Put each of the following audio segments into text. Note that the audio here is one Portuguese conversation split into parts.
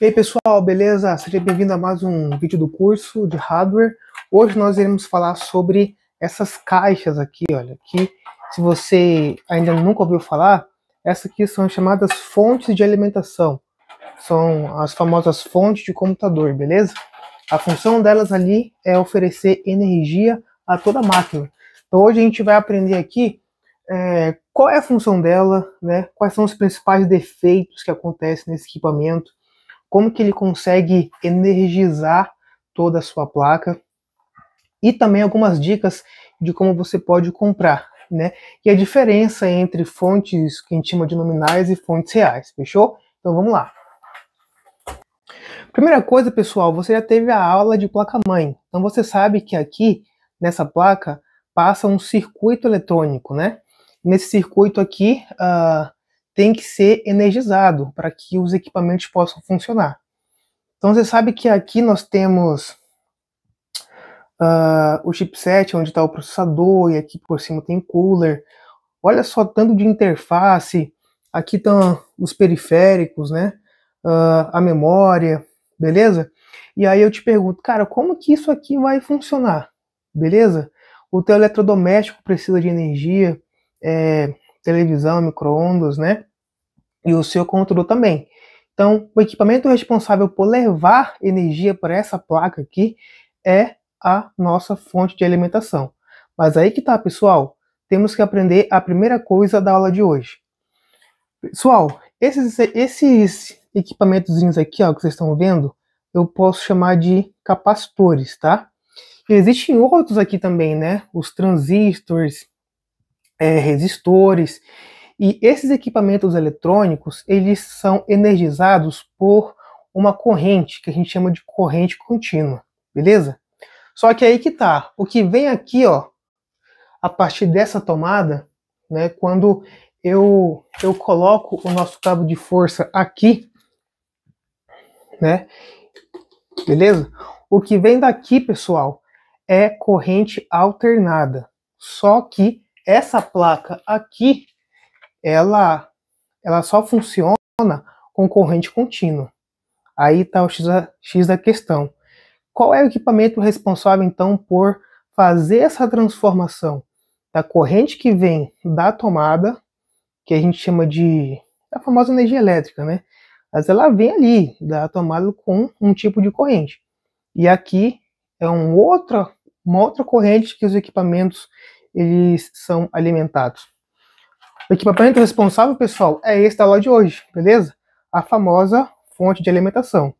E aí pessoal, beleza? Seja bem-vindo a mais um vídeo do curso de hardware. Hoje nós iremos falar sobre essas caixas aqui, olha, que se você ainda nunca ouviu falar, essas aqui são chamadas fontes de alimentação. São as famosas fontes de computador, beleza? A função delas ali é oferecer energia a toda a máquina. Então hoje a gente vai aprender aqui qual é a função dela, né? Quais são os principais defeitos que acontecem nesse equipamento, como que ele consegue energizar toda a sua placa e também algumas dicas de como você pode comprar, né? E a diferença entre fontes que a gente chama de nominais e fontes reais, fechou? Então vamos lá. Primeira coisa, pessoal, você já teve a aula de placa-mãe. Então você sabe que aqui, nessa placa, passa um circuito eletrônico, né? Nesse circuito aqui, tem que ser energizado para que os equipamentos possam funcionar. Então você sabe que aqui nós temos o chipset, onde está o processador, e aqui por cima tem cooler. Olha só tanto de interface. Aqui estão os periféricos, né? A memória, beleza? E aí eu te pergunto, cara, como que isso aqui vai funcionar? Beleza? O teu eletrodoméstico precisa de energia, televisão, micro-ondas, né? E o seu computador também. Então, o equipamento responsável por levar energia para essa placa aqui é a nossa fonte de alimentação. Mas aí que tá, pessoal. Temos que aprender a primeira coisa da aula de hoje. Pessoal, esses equipamentozinhos aqui, ó, que vocês estão vendo, eu posso chamar de capacitores, tá? E existem outros aqui também, né? Os transistores, resistores. E esses equipamentos eletrônicos, eles são energizados por uma corrente, que a gente chama de corrente contínua, beleza? Só que aí que tá, o que vem aqui, ó, a partir dessa tomada, né, quando eu coloco o nosso cabo de força aqui, né, beleza? O que vem daqui, pessoal, é corrente alternada. Só que essa placa aqui, ela só funciona com corrente contínua. Aí está o X da questão. Qual é o equipamento responsável, então, por fazer essa transformação da corrente que vem da tomada, que a gente chama de a famosa energia elétrica, né? Mas ela vem ali da tomada com um tipo de corrente. E aqui é uma outra corrente que os equipamentos eles são alimentados. O equipamento responsável, pessoal, é esse da aula de hoje, beleza? A famosa fonte de alimentação.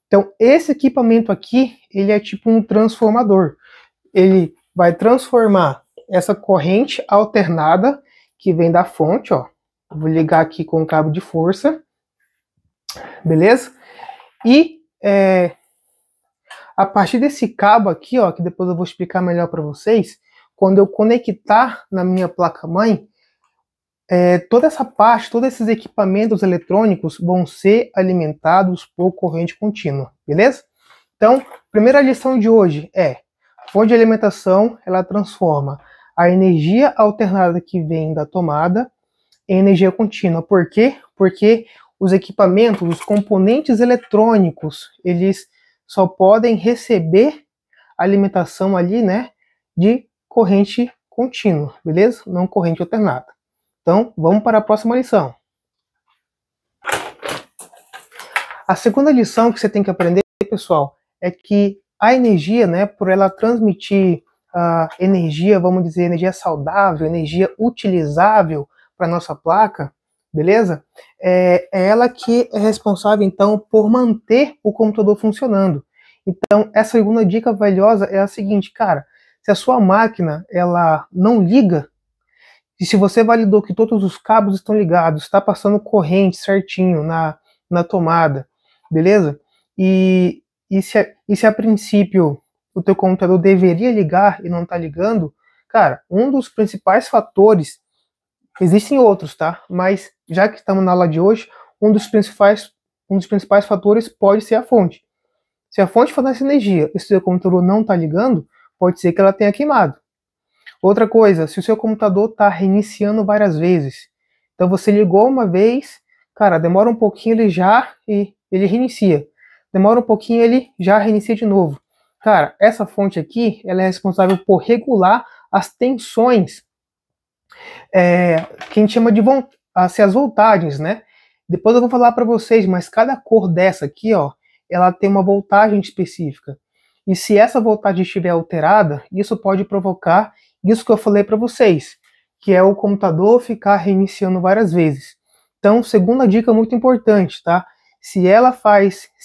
Então, esse equipamento aqui, ele é tipo um transformador. Ele vai transformar essa corrente alternada que vem da fonte, ó. Vou ligar aqui com o cabo de força, beleza? E a partir desse cabo aqui, ó, que depois eu vou explicar melhor para vocês, quando eu conectar na minha placa-mãe, toda essa parte, todos esses equipamentos eletrônicos vão ser alimentados por corrente contínua, beleza? Então, primeira lição de hoje é: a fonte de alimentação, ela transforma a energia alternada que vem da tomada em energia contínua. Por quê? Porque os equipamentos, os componentes eletrônicos, eles só podem receber alimentação ali, né, de corrente contínua, beleza? Não corrente alternada. Então, vamos para a próxima lição. A segunda lição que você tem que aprender, pessoal, é que a energia, né, por ela transmitir energia, vamos dizer, energia saudável, energia utilizável para nossa placa, beleza? É ela que é responsável, então, por manter o computador funcionando. Então, essa segunda dica valiosa é a seguinte, cara: se a sua máquina ela não liga, e se você validou que todos os cabos estão ligados, está passando corrente certinho na tomada, beleza? E se a princípio o teu computador deveria ligar e não está ligando, cara, um dos principais fatores, existem outros, tá? Mas já que estamos na aula de hoje, um dos principais fatores pode ser a fonte. Se a fonte fornece energia e se o seu computador não está ligando, pode ser que ela tenha queimado. Outra coisa, se o seu computador está reiniciando várias vezes, então você ligou uma vez, cara, demora um pouquinho ele já e ele reinicia. Demora um pouquinho, ele já reinicia de novo. Cara, essa fonte aqui, ela é responsável por regular as tensões, que a gente chama de as voltagens, né? Depois eu vou falar para vocês, mas cada cor dessa aqui, ó, ela tem uma voltagem específica. E se essa voltagem estiver alterada, isso pode provocar isso que eu falei para vocês, que é o computador ficar reiniciando várias vezes. Então, segunda dica muito importante, tá? Se ela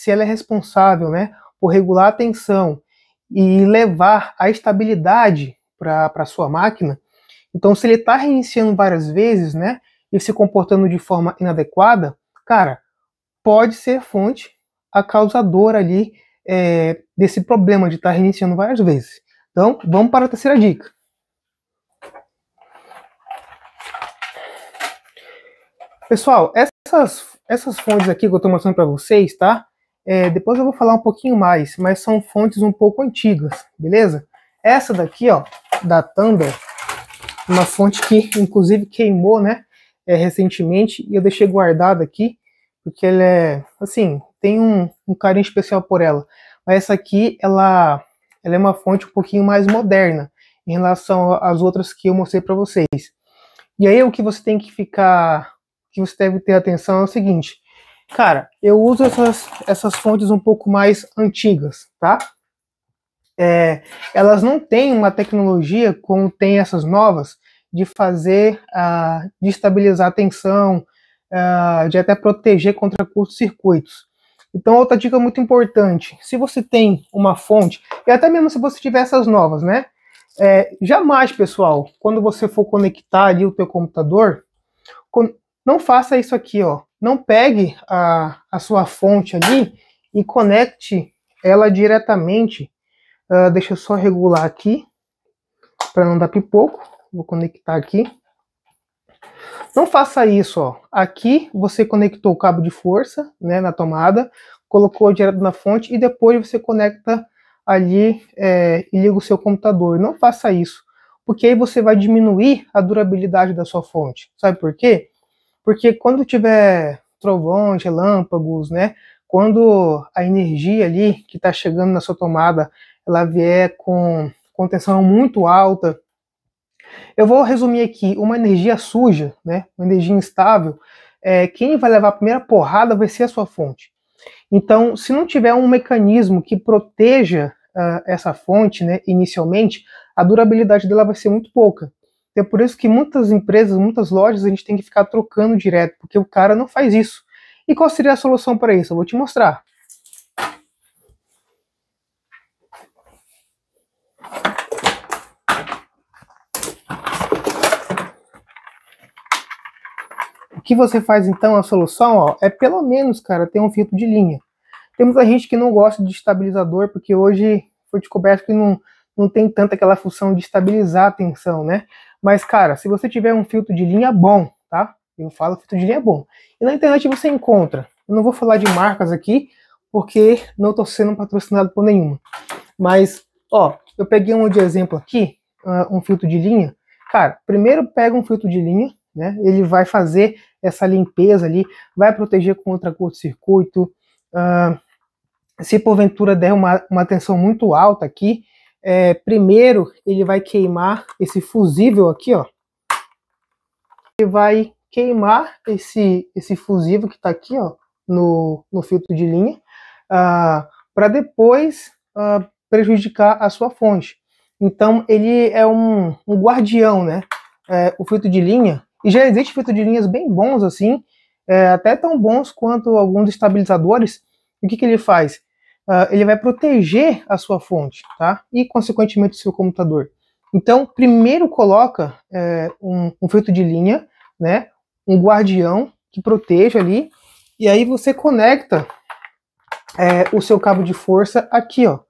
é responsável, né, por regular a tensão e levar a estabilidade para a sua máquina, então se ele está reiniciando várias vezes, né, e se comportando de forma inadequada, cara, pode ser fonte a causadora ali desse problema de estar reiniciando várias vezes. Então, vamos para a terceira dica. Pessoal, essas fontes aqui que eu estou mostrando para vocês, tá? Depois eu vou falar um pouquinho mais, mas são fontes um pouco antigas, beleza? Essa daqui, ó, da Thunder, uma fonte que inclusive queimou, né, recentemente, e eu deixei guardada aqui, porque ela é, assim, tem um carinho especial por ela. Mas essa aqui, ela é uma fonte um pouquinho mais moderna em relação às outras que eu mostrei para vocês. E aí o que você tem que ficar, que você deve ter atenção é o seguinte, cara, eu uso essas fontes um pouco mais antigas, tá? Elas não têm uma tecnologia como tem essas novas de fazer, de estabilizar a tensão, de até proteger contra curtos-circuitos. Então, outra dica muito importante, se você tem uma fonte, e até mesmo se você tiver essas novas, né? Jamais, pessoal, quando você for conectar ali o teu computador, não faça isso aqui, ó. Não pegue a sua fonte ali e conecte ela diretamente. Deixa eu só regular aqui, para não dar pipoco. Vou conectar aqui. Não faça isso, ó. Aqui você conectou o cabo de força, né, na tomada, colocou direto na fonte e depois você conecta ali e liga o seu computador. Não faça isso, porque aí você vai diminuir a durabilidade da sua fonte. Sabe por quê? Porque quando tiver trovões, relâmpagos, né, quando a energia ali que está chegando na sua tomada, ela vier com tensão muito alta, eu vou resumir aqui, uma energia suja, né, uma energia instável, quem vai levar a primeira porrada vai ser a sua fonte. Então, se não tiver um mecanismo que proteja essa fonte, né, inicialmente, a durabilidade dela vai ser muito pouca. É por isso que muitas empresas, muitas lojas, a gente tem que ficar trocando direto, porque o cara não faz isso. E qual seria a solução para isso? Eu vou te mostrar. O que você faz então, a solução, ó, é pelo menos, cara, ter um filtro de linha. Tem muita gente que não gosta de estabilizador, porque hoje foi descoberto que não tem tanta aquela função de estabilizar a tensão, né? Mas, cara, se você tiver um filtro de linha bom, tá? Eu falo filtro de linha bom. E na internet você encontra. Eu não vou falar de marcas aqui, porque não estou sendo patrocinado por nenhuma. Mas, ó, eu peguei um de exemplo aqui, um filtro de linha. Cara, primeiro pega um filtro de linha, né? Ele vai fazer essa limpeza ali, vai proteger contra curto-circuito. Se porventura der uma tensão muito alta aqui, primeiro ele vai queimar esse fusível aqui, ó. Ele vai queimar esse fusível que está aqui, ó, no filtro de linha, para depois prejudicar a sua fonte. Então ele é um guardião, né? O filtro de linha, e já existe filtro de linhas bem bons assim, até tão bons quanto alguns estabilizadores. O que ele faz? Ele vai proteger a sua fonte, tá? E consequentemente o seu computador. Então, primeiro coloca um filtro de linha, né? Um guardião que proteja ali, e aí você conecta o seu cabo de força aqui, ó.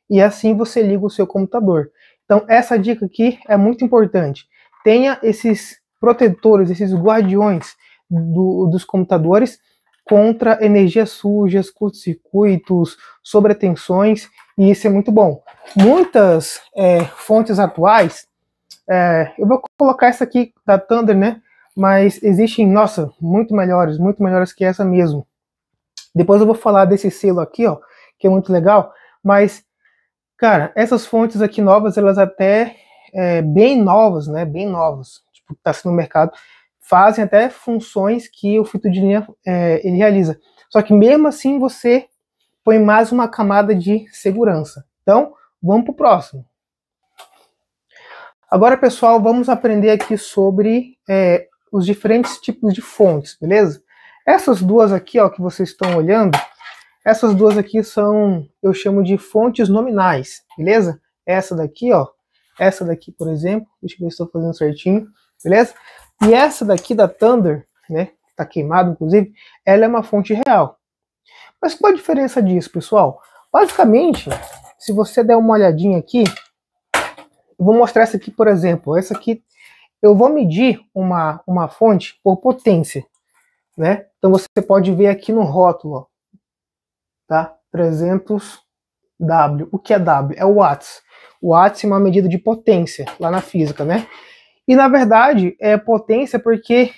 E assim você liga o seu computador. Então, essa dica aqui é muito importante. Tenha esses protetores, esses guardiões dos computadores contra energias sujas, curtos-circuitos, sobretensões, e isso é muito bom. Muitas fontes atuais, eu vou colocar essa aqui da Thunder, né? Mas existem, nossa, muito melhores que essa mesmo. Depois eu vou falar desse selo aqui, ó, que é muito legal, mas, cara, essas fontes aqui novas, elas até bem novas, né, bem novas, tipo, tá assim no mercado, fazem até funções que o filtro de linha ele realiza. Só que mesmo assim você põe mais uma camada de segurança. Então, vamos para o próximo. Agora, pessoal, vamos aprender aqui sobre os diferentes tipos de fontes, beleza? Essas duas aqui, ó, que vocês estão olhando, essas duas aqui são, eu chamo de fontes nominais, beleza? Essa daqui, ó, essa daqui, por exemplo, deixa eu ver se estou fazendo certinho, beleza? E essa daqui da Thunder, né, tá queimado, inclusive, ela é uma fonte real. Mas qual a diferença disso, pessoal? Basicamente, se você der uma olhadinha aqui, eu vou mostrar essa aqui, por exemplo. Essa aqui, eu vou medir uma fonte por potência, né? Então você pode ver aqui no rótulo, ó, tá? 300W. O que é W? É o watts. O watts é uma medida de potência, lá na física, né? E na verdade, é potência porque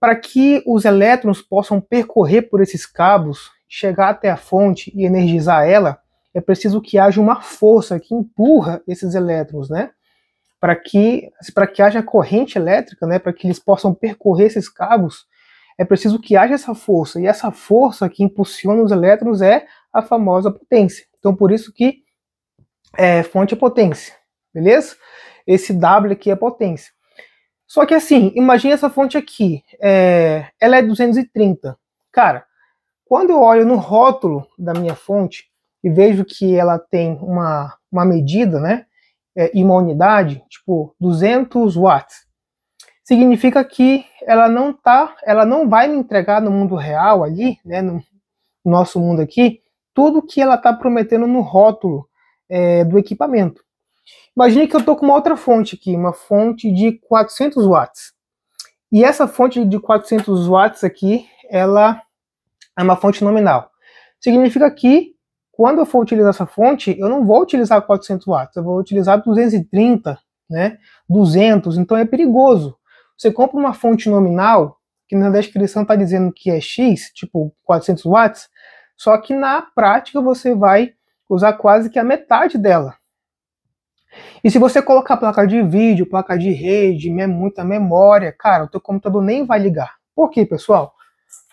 para que os elétrons possam percorrer por esses cabos, chegar até a fonte e energizar ela, é preciso que haja uma força que empurra esses elétrons, né? Para que haja corrente elétrica, né? Para que eles possam percorrer esses cabos, é preciso que haja essa força. E essa força que impulsiona os elétrons é a famosa potência. Então, por isso que fonte é potência, beleza? Esse W aqui é potência. Só que assim, imagine essa fonte aqui, ela é 230. Cara, quando eu olho no rótulo da minha fonte e vejo que ela tem uma medida, né, e uma unidade, tipo 200 watts, significa que ela não vai me entregar no mundo real ali, né, no nosso mundo aqui, tudo que ela está prometendo no rótulo do equipamento. Imagine que eu estou com uma outra fonte aqui, uma fonte de 400 watts. E essa fonte de 400 watts aqui, ela é uma fonte nominal. Significa que, quando eu for utilizar essa fonte, eu não vou utilizar 400 watts, eu vou utilizar 230, né? 200, então é perigoso. Você compra uma fonte nominal, que na descrição está dizendo que é X, tipo 400 watts, só que na prática você vai usar quase que a metade dela. E se você colocar placa de vídeo, placa de rede, muita memória, cara, o teu computador nem vai ligar. Por quê, pessoal?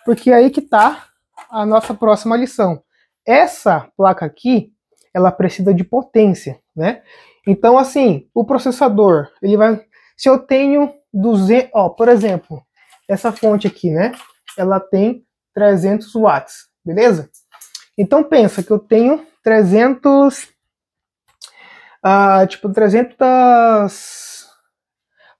Porque aí que tá a nossa próxima lição. Essa placa aqui, ela precisa de potência, né? Então, assim, o processador, ele vai... Se eu tenho 200... Ó, por exemplo, essa fonte aqui, né? Ela tem 300 watts, beleza? Então, pensa que eu tenho 300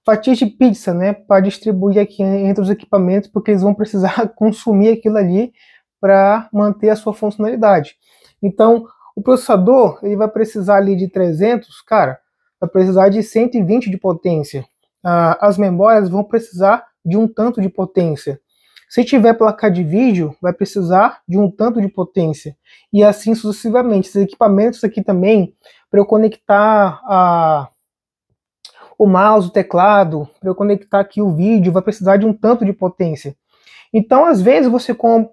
fatias de pizza, né, para distribuir aqui entre os equipamentos, porque eles vão precisar consumir aquilo ali para manter a sua funcionalidade. Então, o processador, ele vai precisar ali de 300, cara, vai precisar de 120 de potência. As memórias vão precisar de um tanto de potência. Se tiver placa de vídeo, vai precisar de um tanto de potência. E assim sucessivamente. Esses equipamentos aqui também, para eu conectar o mouse, o teclado, para eu conectar aqui o vídeo, vai precisar de um tanto de potência. Então, às vezes,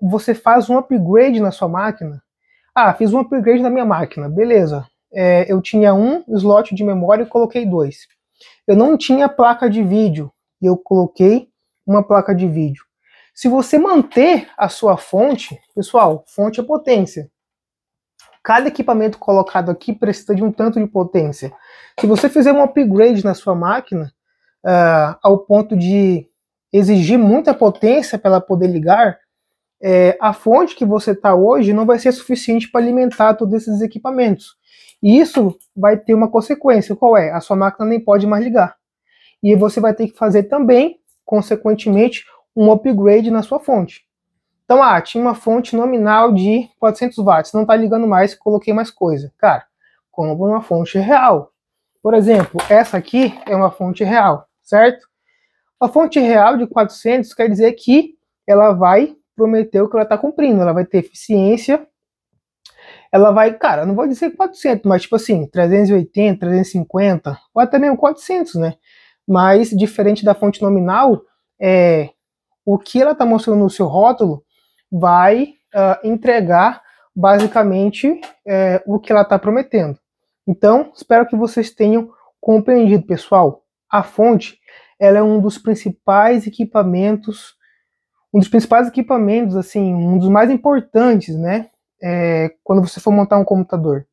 você faz um upgrade na sua máquina. Fiz um upgrade na minha máquina, beleza. Eu tinha um slot de memória e coloquei 2. Eu não tinha placa de vídeo e eu coloquei uma placa de vídeo. Se você manter a sua fonte, pessoal, fonte é potência. Cada equipamento colocado aqui precisa de um tanto de potência. Se você fizer um upgrade na sua máquina, ao ponto de exigir muita potência para ela poder ligar, a fonte que você está hoje não vai ser suficiente para alimentar todos esses equipamentos. E isso vai ter uma consequência. Qual é? A sua máquina nem pode mais ligar. E você vai ter que fazer também, consequentemente, um upgrade na sua fonte. Então, tinha uma fonte nominal de 400 watts, não está ligando mais, coloquei mais coisa. Cara, compra uma fonte real. Por exemplo, essa aqui é uma fonte real, certo? A fonte real de 400 quer dizer que ela vai prometer o que ela está cumprindo, ela vai ter eficiência, ela vai, cara, não vou dizer 400, mas tipo assim, 380, 350, ou até mesmo 400, né? Mas, diferente da fonte nominal, o que ela está mostrando no seu rótulo vai entregar basicamente o que ela está prometendo. Então, espero que vocês tenham compreendido, pessoal. A fonte, ela é um dos principais equipamentos, assim, um dos mais importantes, né? Quando você for montar um computador.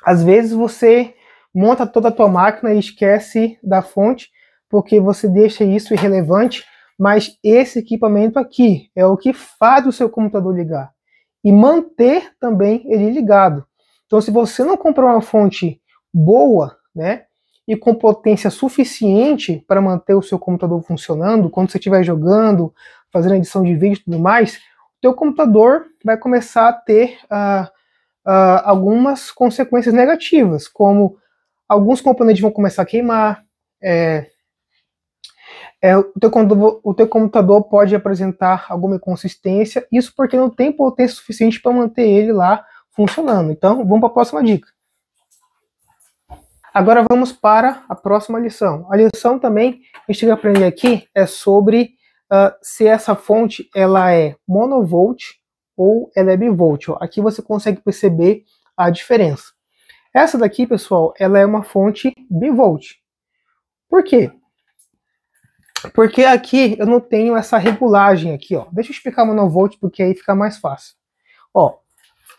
Às vezes você monta toda a tua máquina e esquece da fonte, porque você deixa isso irrelevante, mas esse equipamento aqui é o que faz o seu computador ligar e manter também ele ligado. Então, se você não comprar uma fonte boa, né, e com potência suficiente para manter o seu computador funcionando, quando você estiver jogando, fazendo edição de vídeo e tudo mais, o teu computador vai começar a ter algumas consequências negativas, como alguns componentes vão começar a queimar, o teu computador pode apresentar alguma inconsistência, isso porque não tem potência suficiente para manter ele lá funcionando. Então, vamos para a próxima dica. Agora vamos para a próxima lição. A lição também que a gente vai aprender aqui é sobre se essa fonte ela é monovolt ou ela é bivolt. Aqui você consegue perceber a diferença. Essa daqui, pessoal, ela é uma fonte bivolt. Por quê? Porque aqui eu não tenho essa regulagem aqui, ó. Deixa eu explicar monovolt, porque aí fica mais fácil. Ó,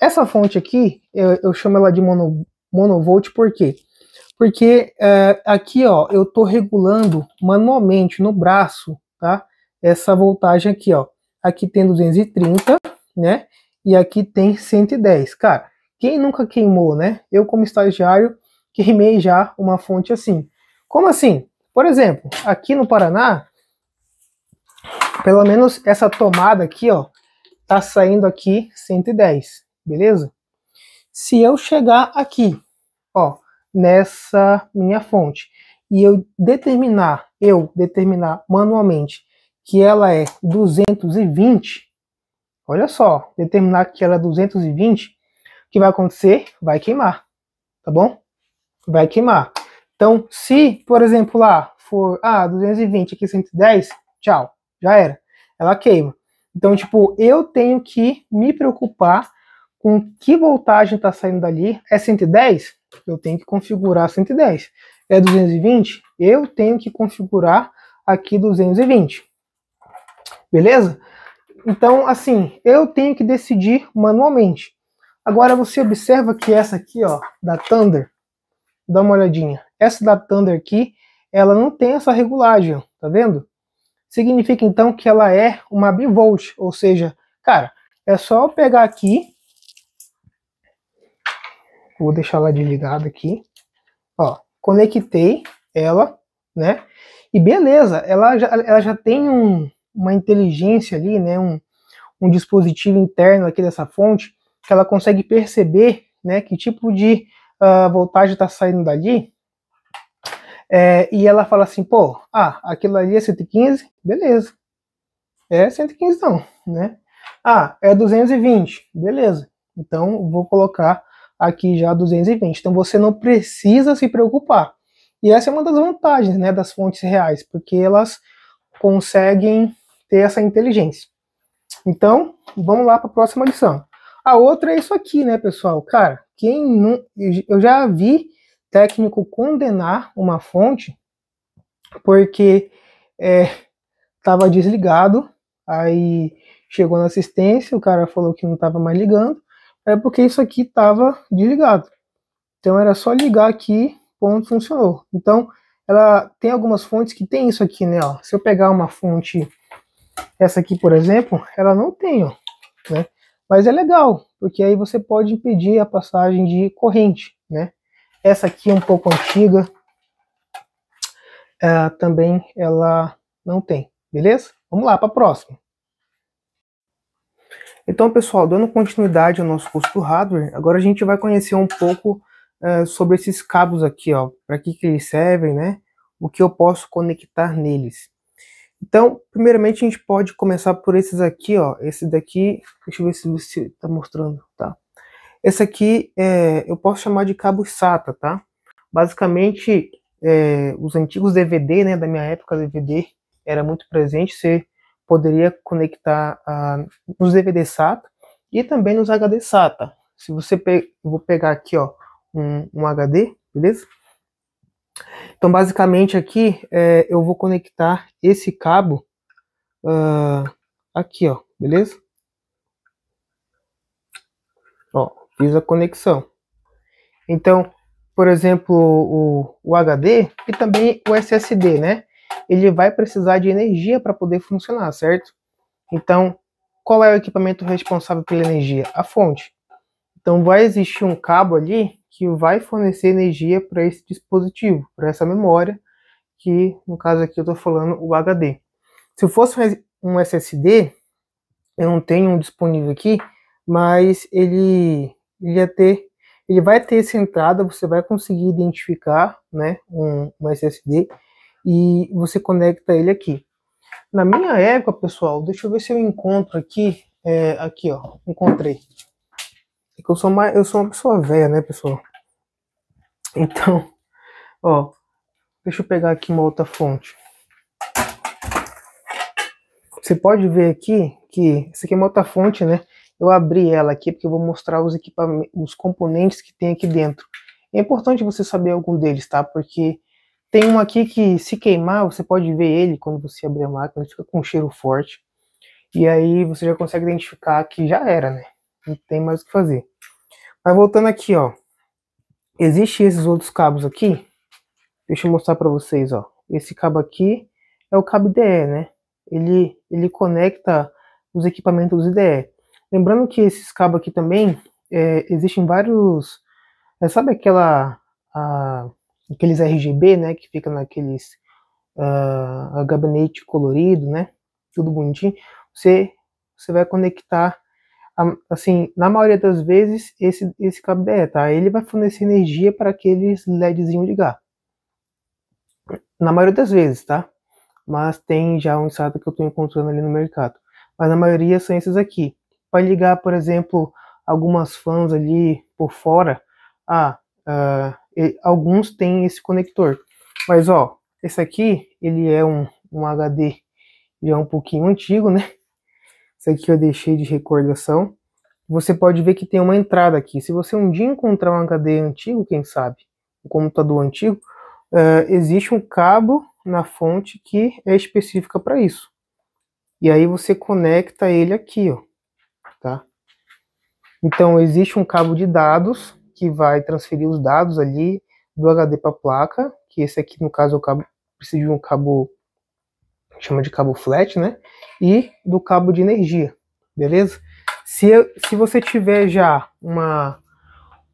essa fonte aqui, eu chamo ela de monovolt, por quê? Porque aqui, ó, eu tô regulando manualmente no braço, tá? Essa voltagem aqui, ó. Aqui tem 230, né? E aqui tem 110. Cara, quem nunca queimou, né? Eu, como estagiário, queimei já uma fonte assim. Como assim? Por exemplo, aqui no Paraná, pelo menos essa tomada aqui, ó, tá saindo aqui 110, beleza? Se eu chegar aqui, ó, nessa minha fonte, e eu determinar manualmente que ela é 220, olha só, determinar que ela é 220, o que vai acontecer? Vai queimar, tá bom? Vai queimar. Então, se, por exemplo, lá for 220, aqui 110, tchau, já era. Ela queima. Então, tipo, eu tenho que me preocupar com que voltagem está saindo dali. É 110? Eu tenho que configurar 110. É 220? Eu tenho que configurar aqui 220. Beleza? Então, assim, eu tenho que decidir manualmente. Agora, você observa que essa aqui, ó, da Thunder, dá uma olhadinha. Essa da Thunder aqui, ela não tem essa regulagem, ó, tá vendo? Significa então que ela é uma bivolt, ou seja, cara, é só eu pegar aqui, vou deixar ela desligada aqui, ó, conectei ela, né? E beleza, ela já tem uma inteligência ali, né? Um dispositivo interno aqui dessa fonte que ela consegue perceber, né? Que tipo de voltagem está saindo dali. E ela fala assim, pô, aquilo ali é 115, beleza. É 115 não, né? É 220, beleza. Então, vou colocar aqui já 220. Então, você não precisa se preocupar. E essa é uma das vantagens, né, das fontes reais, porque elas conseguem ter essa inteligência. Então, vamos lá para a próxima lição. A outra é isso aqui, né, pessoal? Cara, eu já vi técnico condenar uma fonte porque estava desligado, aí chegou na assistência, o cara falou que não estava mais ligando, porque isso aqui estava desligado. Então era só ligar aqui, ponto, funcionou. Então ela tem algumas fontes que tem isso aqui, né? Ó. Se eu pegar uma fonte, essa aqui, por exemplo, ela não tem, ó, né? Mas é legal, porque aí você pode impedir a passagem de corrente, né? Essa aqui é um pouco antiga, também ela não tem, beleza? Vamos lá para a próxima. Então, pessoal, dando continuidade ao nosso curso do hardware, agora a gente vai conhecer um pouco sobre esses cabos aqui, ó, para que eles servem, né? O que eu posso conectar neles. Então, primeiramente a gente pode começar por esses aqui, ó. Esse daqui, deixa eu ver se tá mostrando, tá? Esse aqui eu posso chamar de cabo SATA, tá? Basicamente, os antigos DVD, né, da minha época, DVD era muito presente. Você poderia conectar nos DVD SATA e também nos HD SATA. Se você vou pegar aqui, ó, um HD, beleza? Então, basicamente aqui eu vou conectar esse cabo aqui, ó, beleza? Ó, fiz a conexão. Então, por exemplo, o HD e também o SSD, né? Ele vai precisar de energia para poder funcionar, certo? Então, qual é o equipamento responsável pela energia? A fonte. Então, vai existir um cabo ali que vai fornecer energia para esse dispositivo, para essa memória, que no caso aqui eu estou falando o HD. Se fosse um SSD, eu não tenho um disponível aqui, mas ele vai ter essa entrada, você vai conseguir identificar, né, um SSD e você conecta ele aqui. Na minha época, pessoal, deixa eu ver se eu encontro aqui, aqui ó, encontrei. É que eu sou uma pessoa velha, né, pessoal? Então, ó, deixa eu pegar aqui uma outra fonte. Você pode ver aqui que essa aqui é uma outra fonte, né? Eu abri ela aqui porque eu vou mostrar os equipamentos, os componentes que tem aqui dentro. É importante você saber algum deles, tá? Porque tem um aqui que, se queimar, você pode ver ele quando você abrir a máquina, ele fica com um cheiro forte. E aí você já consegue identificar que já era, né? Não tem mais o que fazer. Mas voltando aqui, ó. Existem esses outros cabos aqui. Deixa eu mostrar para vocês, ó. Esse cabo aqui é o cabo IDE, né? Ele conecta os equipamentos IDE. Lembrando que esses cabos aqui também, existem vários... sabe aqueles RGB, né? Que fica naqueles gabinete colorido, né? Tudo bonitinho. Você vai conectar, assim, na maioria das vezes, esse cabo IDE, tá? Ele vai fornecer energia para aqueles LEDzinho ligar. Na maioria das vezes, tá? Mas tem já um SATA que eu estou encontrando ali no mercado. Mas na maioria são esses aqui. Para ligar, por exemplo, algumas fãs ali por fora, alguns têm esse conector. Mas ó, esse aqui, ele é um HD já um pouquinho antigo, né? Esse aqui eu deixei de recordação. Você pode ver que tem uma entrada aqui. Se você um dia encontrar um HD antigo, quem sabe, um computador antigo, existe um cabo na fonte que é específica para isso. E aí você conecta ele aqui, ó, tá? Então existe um cabo de dados que vai transferir os dados ali do HD para a placa, que esse aqui no caso é o cabo, precisa de um cabo, chama de cabo flat, né? E do cabo de energia, beleza? Se você tiver já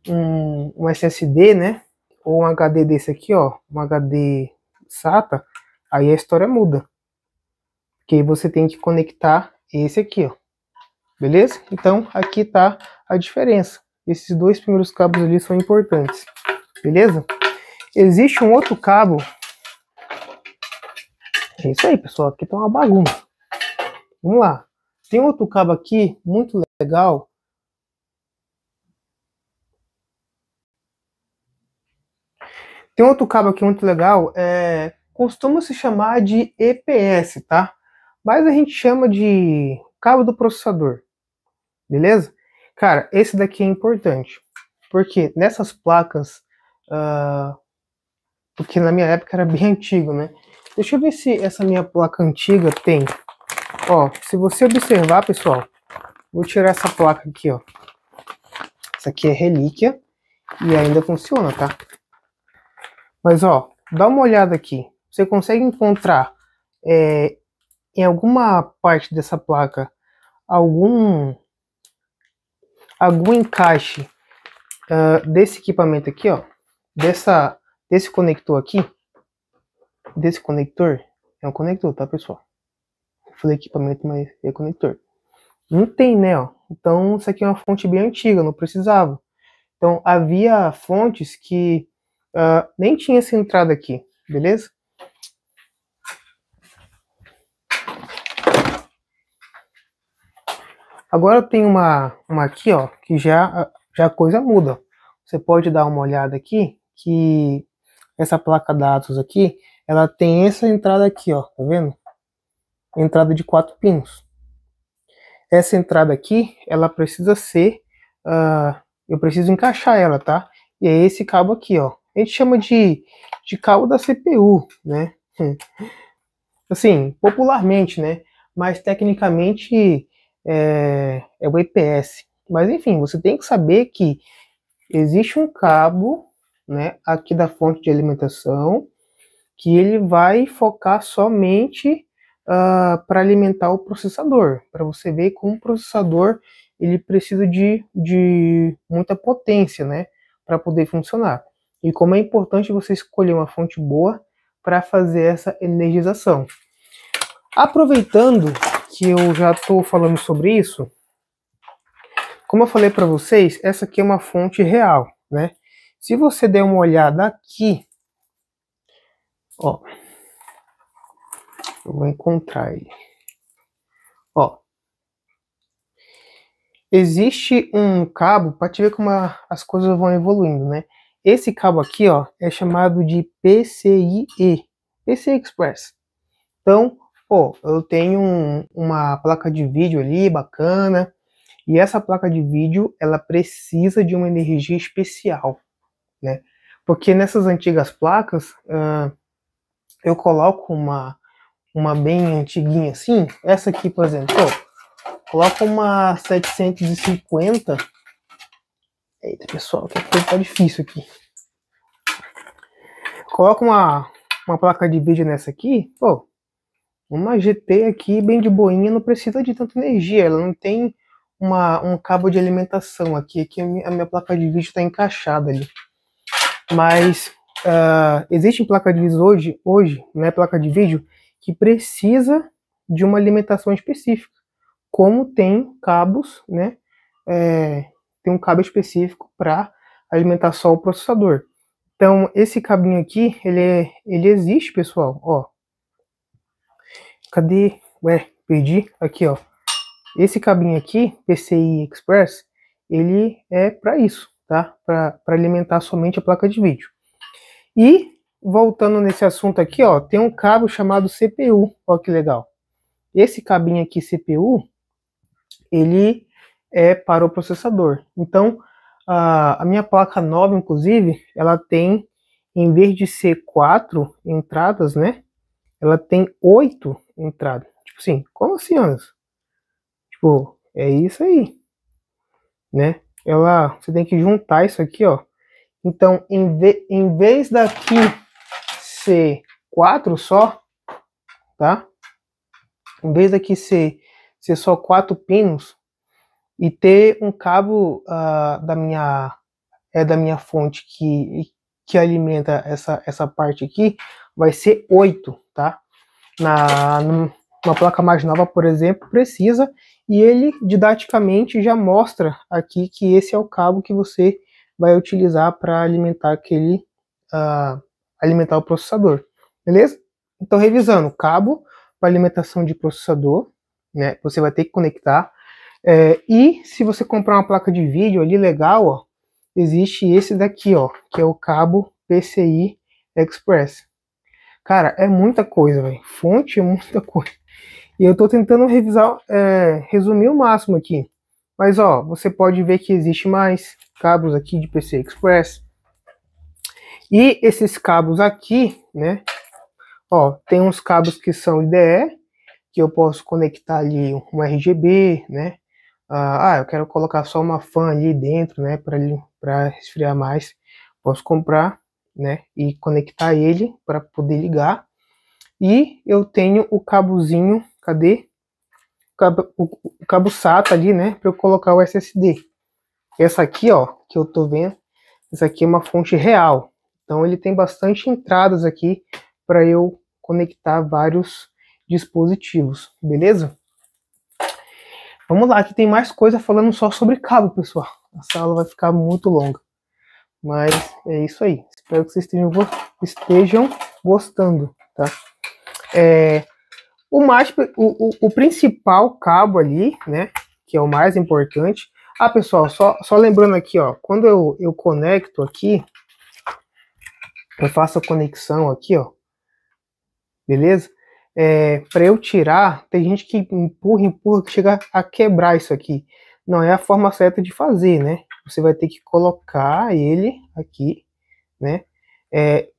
um SSD, né? Ou um HD desse aqui, ó, um HD SATA, aí a história muda. Porque aí você tem que conectar esse aqui, ó. Beleza? Então, aqui tá a diferença. Esses dois primeiros cabos ali são importantes. Beleza? Existe um outro cabo. É isso aí, pessoal. Aqui tá uma bagunça. Vamos lá. Tem outro cabo aqui, muito legal. Tem outro cabo aqui muito legal. Costuma se chamar de EPS, tá? Mas a gente chama de cabo do processador. Beleza? Cara, esse daqui é importante. Porque nessas placas... porque na minha época era bem antigo, né? Deixa eu ver se essa minha placa antiga tem. Ó, se você observar, pessoal, vou tirar essa placa aqui, ó. Essa aqui é relíquia e ainda funciona, tá? Mas, ó, dá uma olhada aqui. Você consegue encontrar em alguma parte dessa placa algum encaixe desse equipamento aqui, ó, desse conector aqui, desse conector, é um conector, tá, pessoal? Eu falei equipamento, mas é conector. Não tem, né, ó. Então, isso aqui é uma fonte bem antiga, não precisava. Então, havia fontes que nem tinha essa entrada aqui, beleza? Agora tem uma aqui, ó, que já a coisa muda. Você pode dar uma olhada aqui, que essa placa dados aqui, ela tem essa entrada aqui, ó, tá vendo? entrada de 4 pinos. Essa entrada aqui, ela precisa ser, eu preciso encaixar ela, tá? E é esse cabo aqui, ó. A gente chama de cabo da CPU, né? Assim, popularmente, né? Mas tecnicamente é o EPS. Mas enfim, você tem que saber que existe um cabo, né, aqui da fonte de alimentação, que ele vai focar somente para alimentar o processador, para você ver como o processador ele precisa de muita potência, né, para poder funcionar. E como é importante você escolher uma fonte boa para fazer essa energização. Aproveitando que eu já estou falando sobre isso, como eu falei para vocês, essa aqui é uma fonte real, né? Se você der uma olhada aqui, ó, eu vou encontrar ele. Ó, existe um cabo, para te ver como as coisas vão evoluindo, né? Esse cabo aqui, ó, é chamado de PCIe, PCI Express. Então, pô, eu tenho uma placa de vídeo ali bacana, e essa placa de vídeo, ela precisa de uma energia especial, né? Porque nessas antigas placas, eu coloco uma bem antiguinha assim, essa aqui, por exemplo, ó, coloca uma 750. Eita, pessoal, que coisa tá difícil aqui. Coloca uma placa de vídeo nessa aqui, pô, uma GT aqui bem de boinha, não precisa de tanta energia, ela não tem um cabo de alimentação aqui a minha placa de vídeo está encaixada ali. Mas existe placa de vídeo hoje, né, placa de vídeo que precisa de uma alimentação específica, como tem cabos, né, tem um cabo específico para alimentar só o processador. Então esse cabinho aqui, ele existe, pessoal, ó. Cadê? Ué, perdi. Aqui, ó. Esse cabinho aqui, PCI Express, ele é para isso, tá? Para alimentar somente a placa de vídeo. E, voltando nesse assunto aqui, ó, tem um cabo chamado CPU. Ó que legal. Esse cabinho aqui, CPU, ele é para o processador. Então, a minha placa nova, inclusive, ela tem, em vez de ser 4 entradas, né? Ela tem 8 entradas. Tipo assim, como assim, Anderson? Tipo, é isso aí, né? Você tem que juntar isso aqui, ó. Então, em vez daqui ser 4 só, tá? Em vez daqui ser só 4 pinos e ter um cabo da minha fonte que alimenta essa parte aqui, vai ser 8, tá? Numa placa mais nova, por exemplo, precisa, e ele didaticamente já mostra aqui que esse é o cabo que você vai utilizar para alimentar alimentar o processador, beleza? Então, revisando, cabo para alimentação de processador, né? Você vai ter que conectar. E se você comprar uma placa de vídeo ali legal, ó, existe esse daqui, ó, que é o cabo PCI Express. Cara, é muita coisa, velho. Fonte é muita coisa. E eu tô tentando resumir o máximo aqui. Mas, ó, você pode ver que existe mais cabos aqui de PCI Express. E esses cabos aqui, né? Ó, tem uns cabos que são IDE, que eu posso conectar ali um RGB, né? Eu quero colocar só uma fan ali dentro, né? Para resfriar mais. Posso comprar, né? E conectar ele para poder ligar. E eu tenho o cabozinho, cadê? O cabo SATA ali, né? Para eu colocar o SSD. Essa aqui, ó, que eu tô vendo, essa aqui é uma fonte real. Então ele tem bastante entradas aqui para eu conectar vários dispositivos, beleza? Vamos lá, aqui tem mais coisa falando só sobre cabo, pessoal. A sala vai ficar muito longa. Mas é isso aí. Espero que vocês estejam gostando, tá? O principal cabo ali, né? Que é o mais importante. Pessoal, só lembrando aqui, ó. Quando eu conecto aqui, eu faço a conexão aqui, ó. Beleza? para eu tirar, tem gente que empurra, que chega a quebrar isso aqui. Não é a forma certa de fazer, né? Você vai ter que colocar ele aqui, né?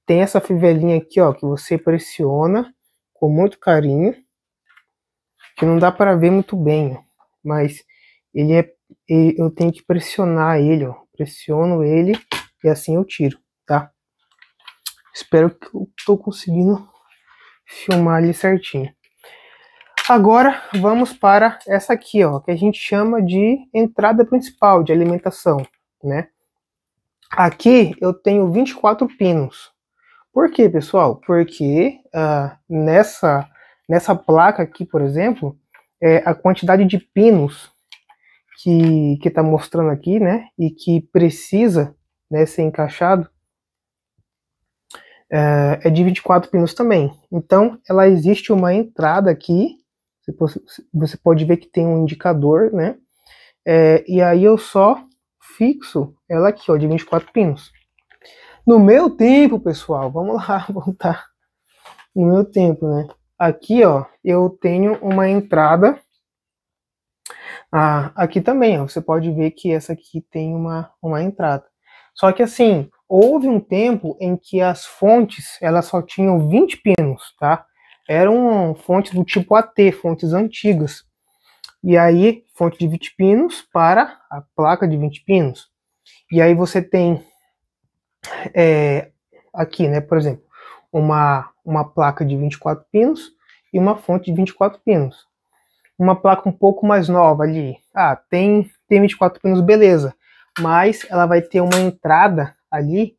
Tem essa fivelinha aqui, ó, que você pressiona com muito carinho, que não dá para ver muito bem, ó, mas eu tenho que pressionar ele, ó. Pressiono ele e assim eu tiro, tá? Espero que eu tô conseguindo filmar ali certinho. Agora vamos para essa aqui, ó, que a gente chama de entrada principal de alimentação, né? Aqui eu tenho 24 pinos. Por quê, pessoal? Porque nessa placa aqui, por exemplo, a quantidade de pinos que está mostrando aqui, né, e que precisa, né, ser encaixado, é de 24 pinos também. Então, ela existe uma entrada aqui, você pode ver que tem um indicador, né, e aí eu só fixo ela aqui, ó, de 24 pinos. No meu tempo, pessoal, vamos lá, voltar no meu tempo, né, aqui, ó, eu tenho uma entrada. Aqui também, ó, você pode ver que essa aqui tem uma entrada. Só que assim, houve um tempo em que as fontes, elas só tinham 20 pinos, tá? Eram fontes do tipo AT, fontes antigas. E aí, fonte de 20 pinos para a placa de 20 pinos. E aí você tem aqui, né, por exemplo, uma placa de 24 pinos e uma fonte de 24 pinos. Uma placa um pouco mais nova ali, tem 24 pinos, beleza, mas ela vai ter uma entrada ali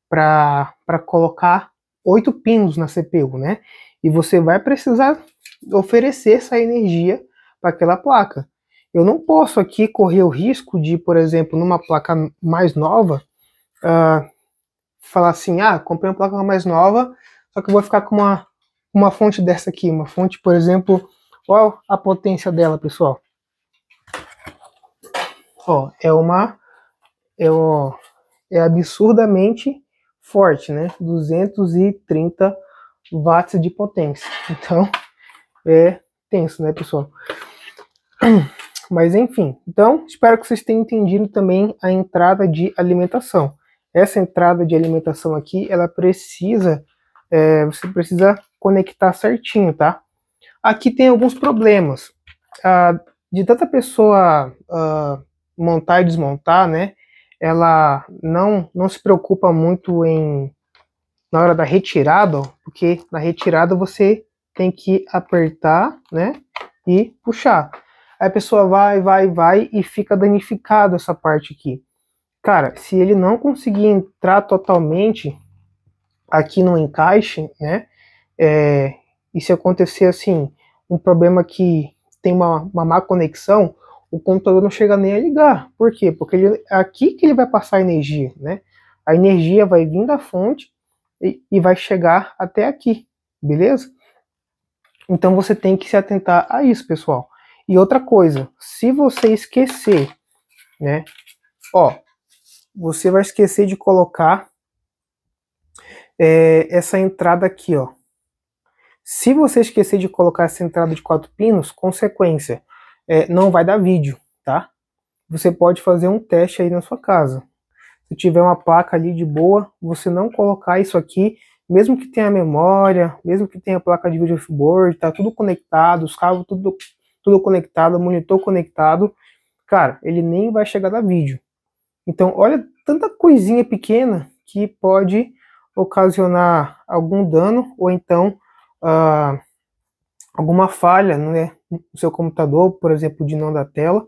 para colocar 8 pinos na CPU, né? E você vai precisar oferecer essa energia para aquela placa. Eu não posso aqui correr o risco de, por exemplo, numa placa mais nova, falar assim, comprei uma placa mais nova, só que eu vou ficar com uma fonte dessa aqui, uma fonte, por exemplo. Olha a potência dela, pessoal. Ó, é absurdamente forte, né? 230 watts de potência. Então, é tenso, né, pessoal? Mas enfim, então, espero que vocês tenham entendido também a entrada de alimentação. Essa entrada de alimentação aqui, ela precisa, você precisa conectar certinho, tá? Aqui tem alguns problemas. De tanta pessoa montar e desmontar, né? Ela não se preocupa muito na hora da retirada, ó, porque na retirada você tem que apertar, né? E puxar. Aí a pessoa vai e fica danificado essa parte aqui. Cara, se ele não conseguir entrar totalmente aqui no encaixe, né? E se acontecer assim, um problema que tem uma má conexão, o computador não chega nem a ligar. Por quê? Porque é aqui que ele vai passar a energia, né? A energia vai vir da fonte e vai chegar até aqui, beleza? Então você tem que se atentar a isso, pessoal. E outra coisa, se você esquecer, né? Ó, você vai esquecer de colocar essa entrada aqui, ó. Se você esquecer de colocar essa entrada de 4 pinos, consequência, não vai dar vídeo, tá? Você pode fazer um teste aí na sua casa. Se tiver uma placa ali de boa, você não colocar isso aqui, mesmo que tenha memória, mesmo que tenha placa de vídeo offboard, tá tudo conectado, os cabos tudo conectado, monitor conectado, cara, ele nem vai chegar a dar vídeo. Então, olha tanta coisinha pequena que pode ocasionar algum dano ou então alguma falha, né, no seu computador, por exemplo, de não da tela,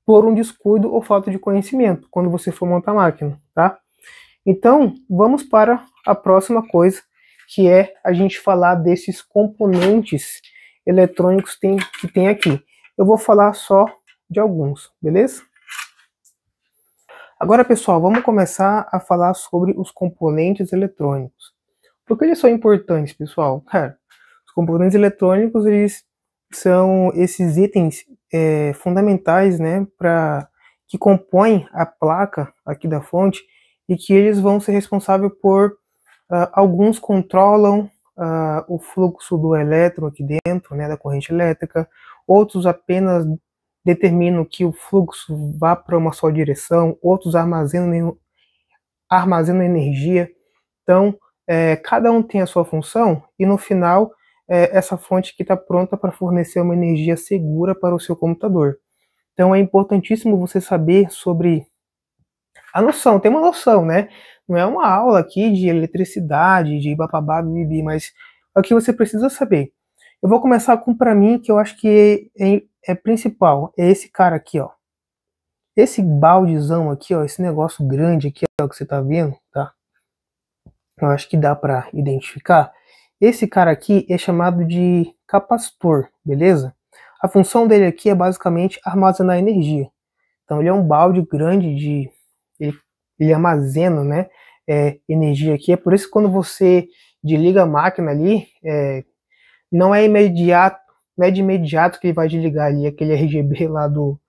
por um descuido ou falta de conhecimento, quando você for montar a máquina, tá? Então, vamos para a próxima coisa, que é a gente falar desses componentes eletrônicos que tem aqui. Eu vou falar só de alguns, beleza? Agora, pessoal, vamos começar a falar sobre os componentes eletrônicos. Por que eles são importantes, pessoal? Cara, os componentes eletrônicos, eles são esses itens fundamentais, né, que compõem a placa aqui da fonte e que eles vão ser responsáveis por alguns controlam, o fluxo do elétron aqui dentro, né, da corrente elétrica. Outros apenas determinam que o fluxo vá para uma só direção. Outros armazenam energia. Então, cada um tem a sua função e no final essa fonte aqui está pronta para fornecer uma energia segura para o seu computador. Então é importantíssimo você saber sobre a noção, tem uma noção, né? Não é uma aula aqui de eletricidade, de bababá, bibi, mas é o que você precisa saber. Eu vou começar com, para mim, que eu acho que é principal, é esse cara aqui, ó. Esse baldezão aqui, ó, esse negócio grande aqui, ó, que você tá vendo, tá? Eu acho que dá para identificar. Esse cara aqui é chamado de capacitor, beleza? A função dele aqui é basicamente armazenar energia. Então ele é um balde grande de... Ele armazena, né, energia aqui. É por isso que quando você desliga a máquina ali, não é imediato, não é de imediato que ele vai desligar ali aquele RGB lá do...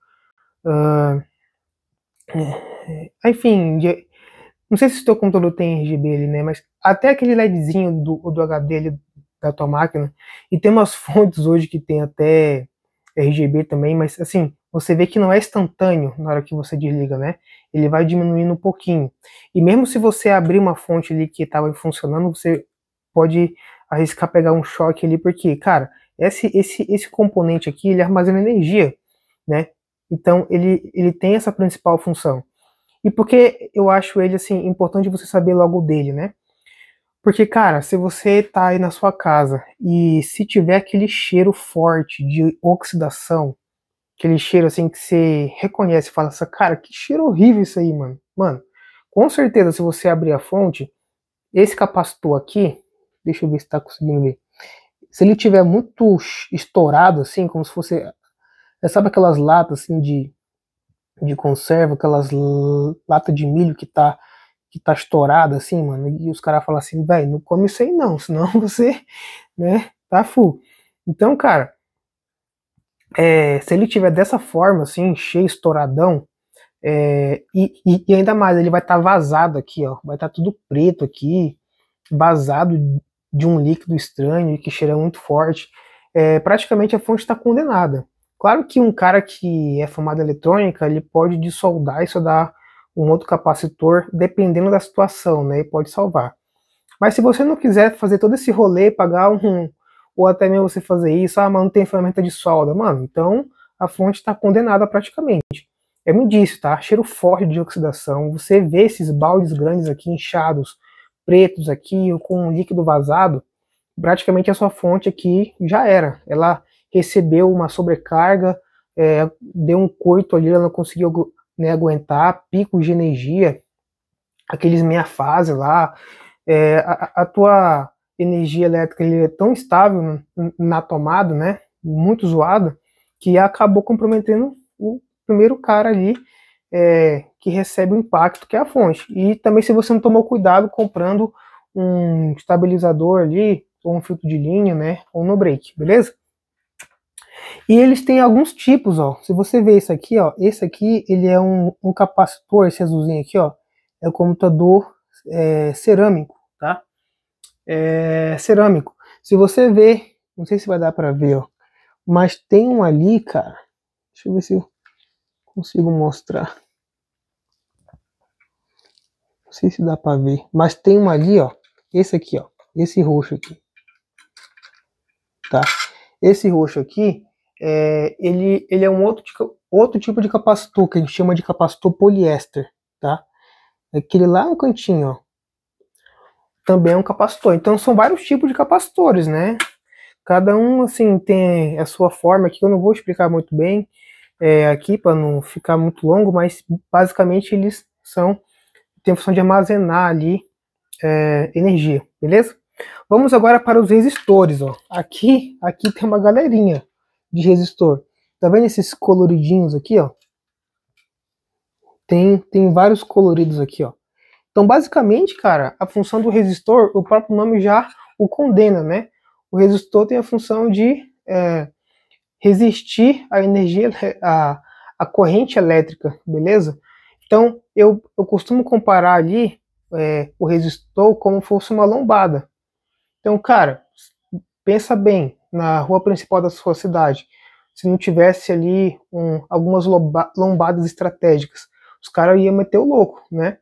enfim, não sei se o teu computador tem RGB ali, né, mas até aquele LEDzinho do HD ali da tua máquina, e tem umas fontes hoje que tem até RGB também, mas assim, você vê que não é instantâneo na hora que você desliga, né? Ele vai diminuindo um pouquinho. E mesmo se você abrir uma fonte ali que estava funcionando, você pode arriscar pegar um choque ali, porque, cara, esse componente aqui, ele armazena energia, né? Então, ele tem essa principal função. E por que eu acho ele, assim, importante você saber logo dele, né? Porque, cara, se você tá aí na sua casa e se tiver aquele cheiro forte de oxidação, aquele cheiro assim que você reconhece e fala assim, cara, que cheiro horrível isso aí, mano. Mano, com certeza se você abrir a fonte, esse capacitor aqui, deixa eu ver se tá conseguindo ver. Se ele tiver muito estourado assim, como se fosse, sabe aquelas latas assim de conserva, aquelas latas de milho que tá estourada assim, mano, e os caras falam assim, velho, não come isso aí não, senão você, né, tá full. Então, cara, se ele tiver dessa forma, assim, cheio, estouradão, e ainda mais, ele vai estar vazado aqui, ó, vai estar tudo preto aqui, vazado de um líquido estranho que cheira muito forte, praticamente a fonte está condenada. Claro que um cara que é formado em eletrônica, ele pode dissoldar e soldar um outro capacitor, dependendo da situação, né, e pode salvar. Mas se você não quiser fazer todo esse rolê, pagar ou até mesmo você fazer isso, mas não tem ferramenta de solda, mano, então a fonte está condenada praticamente. É um indício, tá? Cheiro forte de oxidação. Você vê esses baldes grandes aqui, inchados, pretos aqui, ou com líquido vazado, praticamente a sua fonte aqui já era. Ela recebeu uma sobrecarga, deu um coito ali, ela não conseguiu, né, aguentar, picos de energia, aqueles meia fase lá, a tua energia elétrica ele é tão estável na tomada, né, muito zoada, que acabou comprometendo o primeiro cara ali que recebe o impacto, que é a fonte. E também se você não tomou cuidado comprando um estabilizador ali, ou um filtro de linha, né, ou no break, beleza? E eles têm alguns tipos, ó. Se você ver isso aqui, ó, esse aqui ele é um capacitor, esse azulzinho aqui, ó, é o computador cerâmico, tá? Cerâmico. Se você ver, não sei se vai dar para ver, ó, mas tem um ali, cara. Deixa eu ver se eu consigo mostrar. Não sei se dá para ver, mas tem um ali, ó. Esse aqui, ó, esse roxo aqui, tá? Esse roxo aqui, ele é um outro tipo de capacitor que a gente chama de capacitor poliéster, tá? Aquele lá no cantinho, ó, também é um capacitor. Então são vários tipos de capacitores, né? Cada um, assim, tem a sua forma aqui, eu não vou explicar muito bem aqui para não ficar muito longo, mas basicamente eles têm a função de armazenar ali energia, beleza? Vamos agora para os resistores, ó. Aqui tem uma galerinha de resistor. Tá vendo esses coloridinhos aqui, ó? Tem vários coloridos aqui, ó. Então, basicamente, cara, a função do resistor, o próprio nome já o condena, né? O resistor tem a função de resistir à energia, a corrente elétrica, beleza? Então, eu costumo comparar ali o resistor como fosse uma lombada. Então, cara, pensa bem na rua principal da sua cidade. Se não tivesse ali algumas lombadas estratégicas, os caras iam meter o louco, né?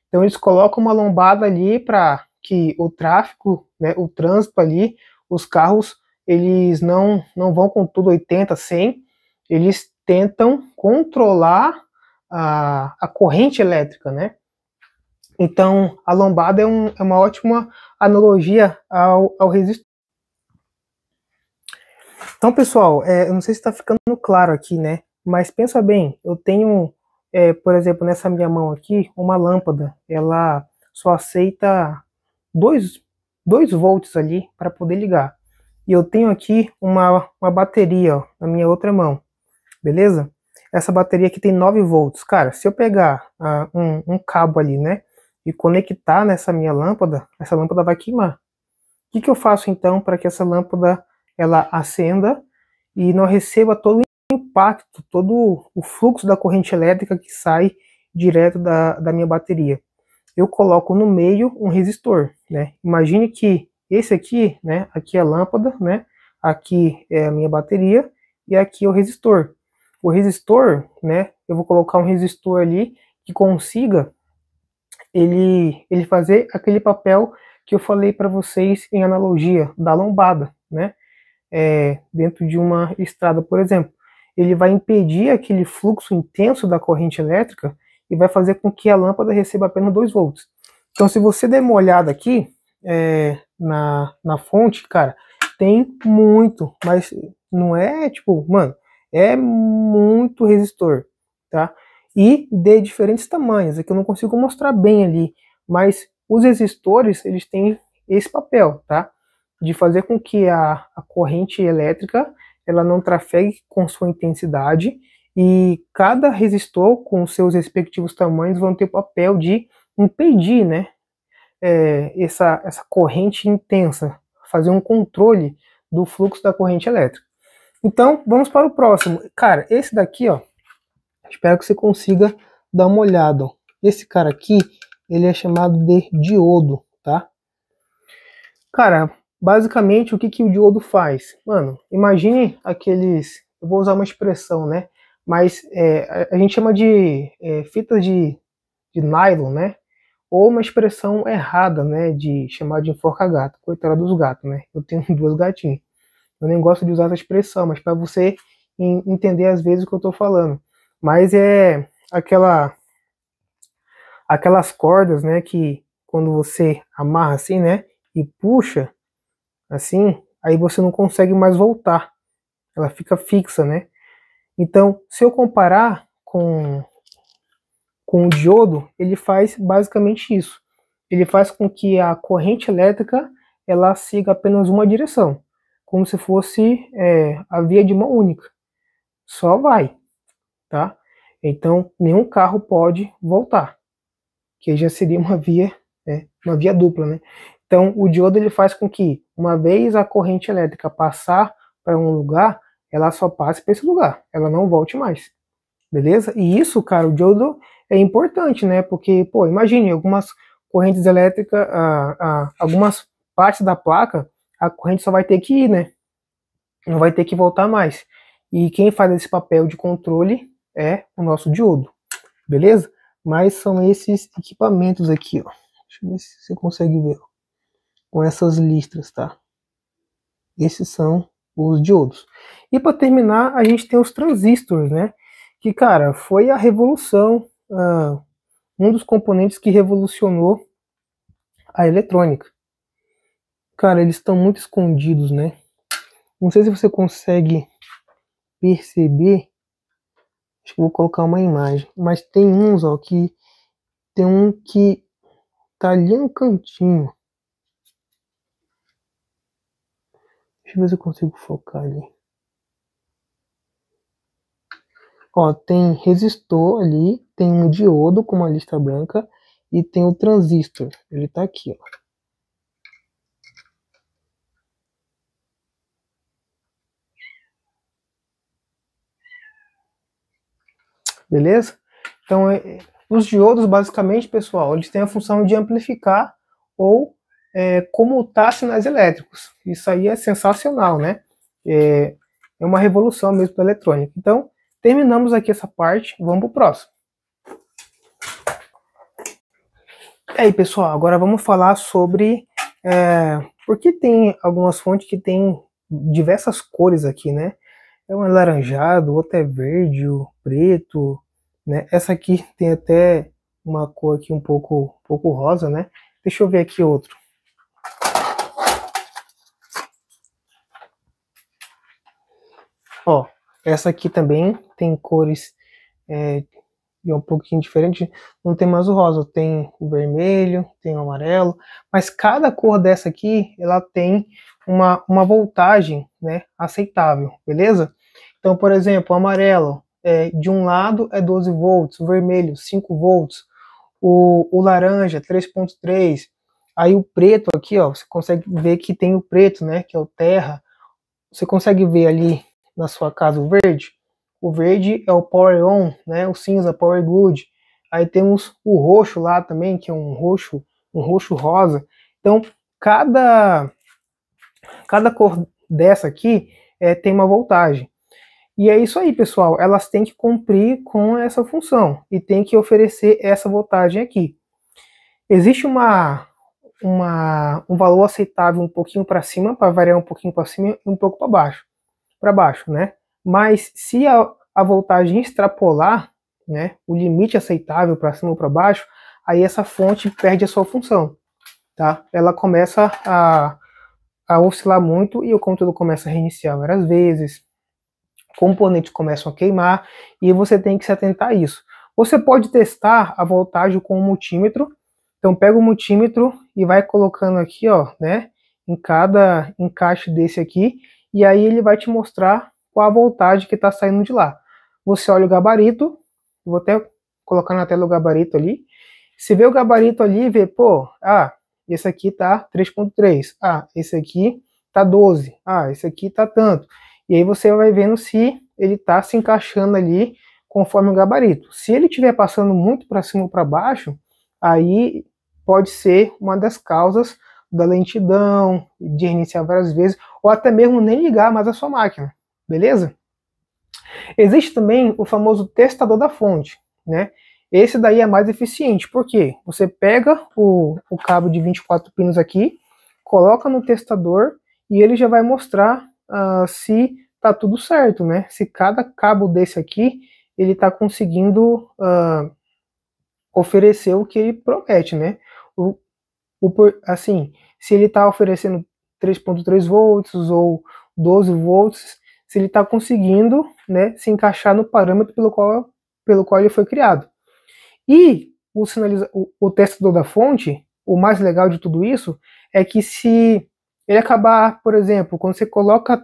Então eles colocam uma lombada ali para que o tráfego, né, o trânsito ali, os carros, eles não vão com tudo 80, 100, eles tentam controlar a corrente elétrica, né? Então a lombada é uma ótima analogia ao resistor. Então, pessoal, eu não sei se está ficando claro aqui, né? Mas pensa bem, eu tenho, por exemplo, nessa minha mão aqui, uma lâmpada. Ela só aceita 2 volts ali para poder ligar. E eu tenho aqui uma bateria, ó, na minha outra mão, beleza? Essa bateria aqui tem 9 volts. Cara, se eu pegar um cabo ali, né, e conectar nessa minha lâmpada, essa lâmpada vai queimar. O que eu faço então para que essa lâmpada ela acenda e não receba todo o impacto, todo o fluxo da corrente elétrica que sai direto da minha bateria? Eu coloco no meio um resistor, né? Imagine que esse aqui, né, aqui é a lâmpada, né? Aqui é a minha bateria e aqui é o resistor. O resistor, né, eu vou colocar um resistor ali que consiga ele fazer aquele papel que eu falei para vocês em analogia da lombada, né? Dentro de uma estrada, por exemplo. Ele vai impedir aquele fluxo intenso da corrente elétrica e vai fazer com que a lâmpada receba apenas 2 volts. Então, se você der uma olhada aqui na fonte, cara, tem muito, mas não é tipo, mano, é muito resistor, tá? E de diferentes tamanhos, é que eu não consigo mostrar bem ali, mas os resistores, eles têm esse papel, tá? De fazer com que a corrente elétrica ela não trafegue com sua intensidade, e cada resistor com seus respectivos tamanhos vão ter o papel de impedir, né, essa corrente intensa, fazer um controle do fluxo da corrente elétrica. Então, vamos para o próximo. Cara, esse daqui, ó, espero que você consiga dar uma olhada. Ó. Esse cara aqui, ele é chamado de diodo, tá? Cara, basicamente, o que o diodo faz? Mano, imagine aqueles... Eu vou usar uma expressão, né? Mas a gente chama de fitas de nylon, né? Ou uma expressão errada, né? De chamar de enforca-gato. Coitada dos gatos, né? Eu tenho 2 gatinhos. Eu nem gosto de usar essa expressão, mas para você entender às vezes o que eu estou falando. Mas é aquelas cordas, né? Que quando você amarra assim, né? E puxa, assim, aí você não consegue mais voltar. Ela fica fixa, né? Então, se eu comparar com o diodo, ele faz basicamente isso. Ele faz com que a corrente elétrica ela siga apenas uma direção, como se fosse a via de mão única. Só vai, tá? Então, nenhum carro pode voltar, que já seria uma via dupla, né? Então, o diodo ele faz com que, uma vez a corrente elétrica passar para um lugar, ela só passe para esse lugar, ela não volte mais, beleza? E isso, cara, o diodo é importante, né? Porque, pô, imagine, algumas correntes elétricas, algumas partes da placa, a corrente só vai ter que ir, né? Não vai ter que voltar mais. E quem faz esse papel de controle é o nosso diodo, beleza? Mas são esses equipamentos aqui, ó. Deixa eu ver se você consegue ver, ó. Com essas listras, tá? Esses são os diodos. E para terminar, a gente tem os transistores, né? Que, cara, foi a revolução, um dos componentes que revolucionou a eletrônica. Cara, eles estão muito escondidos, né? Não sei se você consegue perceber. Acho que vou colocar uma imagem. Mas tem uns, ó, que tem um que tá ali no cantinho. Deixa eu ver se eu consigo focar ali. Ó, tem resistor ali, tem um diodo com uma lista branca e tem o transistor. Ele tá aqui, ó. Beleza? Então, os diodos, basicamente, pessoal, eles têm a função de amplificar ou comutar sinais elétricos. Isso aí é sensacional, né? É uma revolução mesmo da eletrônica. Então, terminamos aqui essa parte, vamos para o próximo. E aí, pessoal, agora vamos falar sobre porque tem algumas fontes que tem diversas cores aqui, né? É um alaranjado, outro é verde, o preto, né? Essa aqui tem até uma cor aqui um pouco rosa, né? Deixa eu ver aqui outro. Ó, essa aqui também tem cores um pouquinho diferente, não tem mais o rosa, tem o vermelho, tem o amarelo, mas cada cor dessa aqui, ela tem uma voltagem, né, aceitável, beleza? Então, por exemplo, o amarelo, de um lado é 12 volts, o vermelho 5 volts, o laranja 3.3, aí o preto aqui, ó, você consegue ver que tem o preto, né, que é o terra, você consegue ver ali na sua casa o verde? O verde é o Power On, né? O cinza, Power Good. Aí temos o roxo lá também, que é um roxo rosa. Então, cada cor dessa aqui tem uma voltagem. E é isso aí, pessoal. Elas têm que cumprir com essa função e tem que oferecer essa voltagem aqui. Existe um valor aceitável um pouquinho para cima, para variar um pouquinho para cima e um pouco para baixo, né? Mas se a voltagem extrapolar, né, o limite aceitável para cima ou para baixo, aí essa fonte perde a sua função, tá? Ela começa a oscilar muito e o computador começa a reiniciar várias vezes, componentes começam a queimar e você tem que se atentar a isso. Você pode testar a voltagem com um multímetro. Então pega o multímetro e vai colocando aqui, ó, né, em cada encaixe desse aqui, e aí ele vai te mostrar qual a voltagem que está saindo de lá. Você olha o gabarito, vou até colocar na tela o gabarito ali. Se vê o gabarito ali, vê, pô, esse aqui tá 3.3, esse aqui tá 12, esse aqui tá tanto. E aí você vai vendo se ele tá se encaixando ali conforme o gabarito. Se ele estiver passando muito para cima ou para baixo, aí pode ser uma das causas da lentidão, de reiniciar várias vezes, ou até mesmo nem ligar mais a sua máquina, beleza? Existe também o famoso testador da fonte, né? Esse daí é mais eficiente, porque você pega o cabo de 24 pinos aqui, coloca no testador e ele já vai mostrar se tá tudo certo, né? Se cada cabo desse aqui, ele tá conseguindo oferecer o que ele promete, né? Assim, se ele está oferecendo 3.3 volts ou 12 volts, se ele está conseguindo, né, se encaixar no parâmetro pelo qual ele foi criado. E o testador da fonte, o mais legal de tudo isso, é que se ele acabar, por exemplo, quando você coloca,